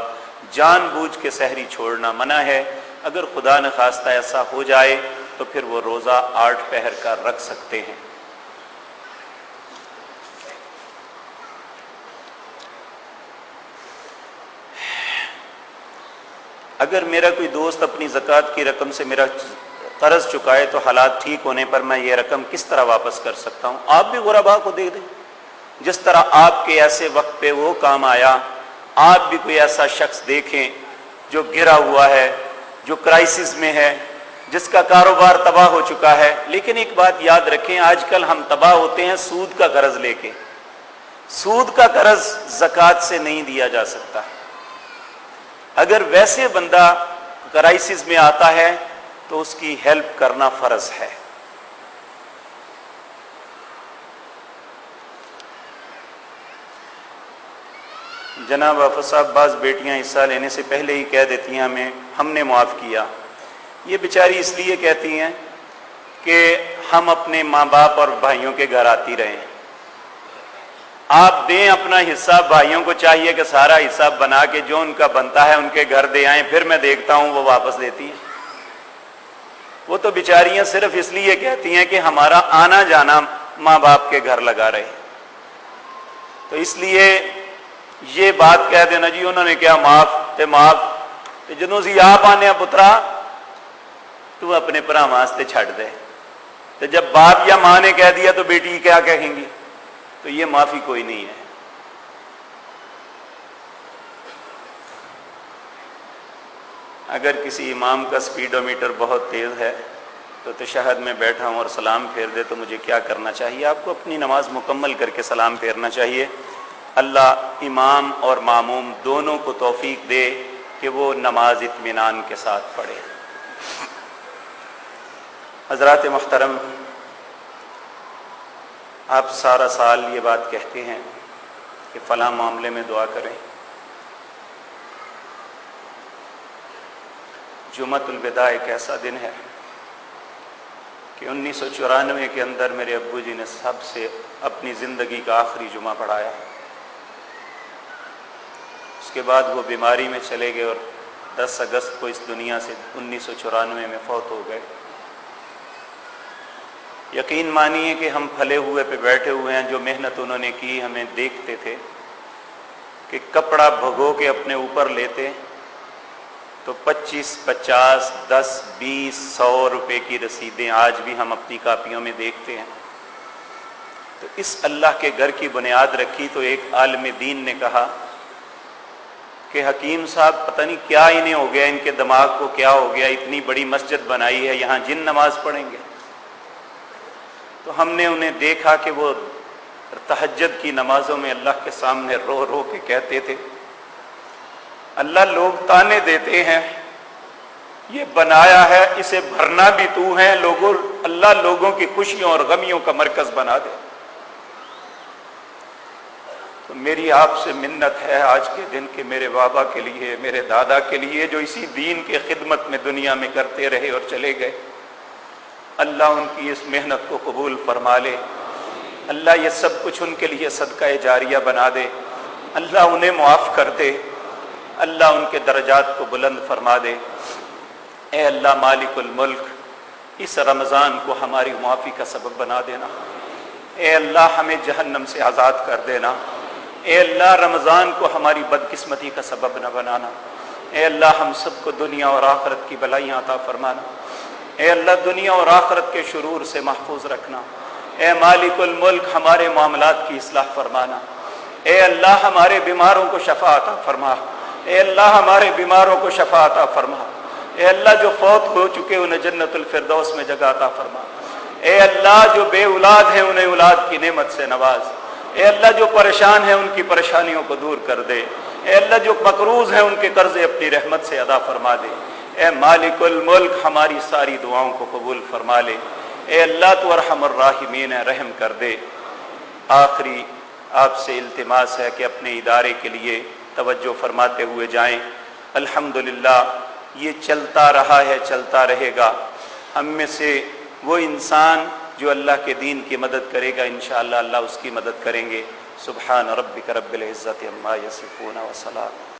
جان بوجھ کے سحری چھوڑنا منع ہے۔ اگر خدا نخواستہ ایسا ہو جائے تو پھر وہ روزہ 8 پہر کا رکھ سکتے ہیں۔ اگر میرا کوئی دوست اپنی زکوٰۃ کی رقم سے میرا قرض چکائے تو حالات ٹھیک ہونے پر میں یہ رقم کس طرح واپس کر سکتا ہوں؟ آپ بھی غرباء کو دے دیں، جس طرح آپ کے ایسے وقت پہ وہ کام آیا۔ آپ بھی کوئی ایسا شخص دیکھیں جو گرا ہوا ہے، جو کرائسس میں ہے، جس کا کاروبار تباہ ہو چکا ہے۔ لیکن ایک بات یاد رکھیں، آج کل ہم تباہ ہوتے ہیں سود کا قرض لے کے۔ سود کا قرض زکوٰۃ سے نہیں دیا جا سکتا۔ اگر ویسے بندہ کرائسس میں آتا ہے تو اس کی ہیلپ کرنا فرض ہے۔ جناب آفت صاحب، بعض بیٹیاں حصہ لینے سے پہلے ہی کہہ دیتی ہیں ہم نے معاف کیا۔ یہ بیچاری اس لیے کہتی ہیں کہ ہم اپنے ماں باپ اور بھائیوں کے گھر آتی رہیں۔ آپ دیں اپنا حصہ، بھائیوں کو چاہیے کہ سارا حصہ بنا کے جو ان کا بنتا ہے ان کے گھر دے آئیں، پھر میں دیکھتا ہوں وہ واپس دیتی ہیں۔ وہ تو بیچاریاں صرف اس لیے کہتی ہیں کہ ہمارا آنا جانا ماں باپ کے گھر لگا رہے۔ تو اس لیے یہ بات کہہ دینا جی انہوں نے کیا معاف تے معاف تے جنوں سی آپ آنے پترا تو اپنے پرا واسطے چھڑ دے۔ تو جب باپ یا ماں نے کہہ دیا تو بیٹی کیا کہیں گی؟ تو یہ معافی کوئی نہیں ہے۔ اگر کسی امام کا سپیڈو میٹر بہت تیز ہے تو تشہد میں بیٹھا ہوں اور سلام پھیر دے تو مجھے کیا کرنا چاہیے؟ آپ کو اپنی نماز مکمل کر کے سلام پھیرنا چاہیے۔ اللہ امام اور ماموم دونوں کو توفیق دے کہ وہ نماز اطمینان کے ساتھ پڑھے۔ حضرات محترم، آپ سارا سال یہ بات کہتے ہیں کہ فلاں معاملے میں دعا کریں۔ جمعۃ الوداع ایک ایسا دن ہے کہ 1994 کے اندر میرے ابو جی نے سب سے اپنی زندگی کا آخری جمعہ پڑھایا۔ اس کے بعد وہ بیماری میں چلے گئے اور 10 اگست کو اس دنیا سے 1994 میں فوت ہو گئے۔ یقین مانیے کہ ہم پھلے ہوئے پہ بیٹھے ہوئے ہیں۔ جو محنت انہوں نے کی ہمیں دیکھتے تھے کہ کپڑا بھگو کے اپنے اوپر لیتے تو 25، 50، 10، 20، 100 روپے کی رسیدیں آج بھی ہم اپنی کاپیوں میں دیکھتے ہیں۔ تو اس اللہ کے گھر کی بنیاد رکھی تو ایک عالم دین نے کہا کہ حکیم صاحب پتہ نہیں کیا انہیں ہو گیا، ان کے دماغ کو کیا ہو گیا، اتنی بڑی مسجد بنائی ہے، یہاں جن نماز پڑھیں گے؟ تو ہم نے انہیں دیکھا کہ وہ تہجد کی نمازوں میں اللہ کے سامنے رو رو کے کہتے تھے اللہ لوگ تانے دیتے ہیں یہ بنایا ہے، اسے بھرنا بھی تو ہے، لوگوں اللہ لوگوں کی خوشیوں اور غمیوں کا مرکز بنا دے۔ تو میری آپ سے منت ہے آج کے دن کے میرے بابا کے لیے، میرے دادا کے لیے جو اسی دین کے خدمت میں دنیا میں کرتے رہے اور چلے گئے، اللہ ان کی اس محنت کو قبول فرما لے۔ اللہ یہ سب کچھ ان کے لیے صدقہ جاریہ بنا دے۔ اللہ انہیں معاف کر دے۔ اللہ ان کے درجات کو بلند فرما دے۔ اے اللہ مالک الملک، اس رمضان کو ہماری معافی کا سبب بنا دینا۔ اے اللہ ہمیں جہنم سے آزاد کر دینا۔ اے اللہ رمضان کو ہماری بدقسمتی کا سبب نہ بنانا۔ اے اللہ ہم سب کو دنیا اور آخرت کی بھلائیاں عطا فرمانا۔ اے اللہ دنیا اور آخرت کے شرور سے محفوظ رکھنا۔ اے مالک الملک ہمارے معاملات کی اصلاح فرمانا۔ اے اللہ ہمارے بیماروں کو شفا عطا فرما۔ اے اللہ ہمارے بیماروں کو شفا عطا فرما۔ اے اللہ جو فوت ہو چکے انہیں جنت الفردوس میں جگہ عطا فرما۔ اے اللہ جو بے اولاد ہیں انہیں اولاد کی نعمت سے نواز۔ اے اللہ جو پریشان ہیں ان کی پریشانیوں کو دور کر دے، اے اللہ جو مقروض ہیں ان کے قرضے اپنی رحمت سے ادا فرما دے، اے مالک الملک ہماری ساری دعاؤں کو قبول فرما لے، اے اللہ تو ارحم الراحمین ہے، رحم کر دے۔ آخری آپ سے التماس ہے کہ اپنے ادارے کے لیے توجہ فرماتے ہوئے جائیں۔ الحمدللہ یہ چلتا رہا ہے، چلتا رہے گا۔ ہم میں سے وہ انسان جو اللہ کے دین کی مدد کرے گا انشاءاللہ اللہ اس کی مدد کریں گے۔ سبحان ربک رب العزت عما یصفون وسلام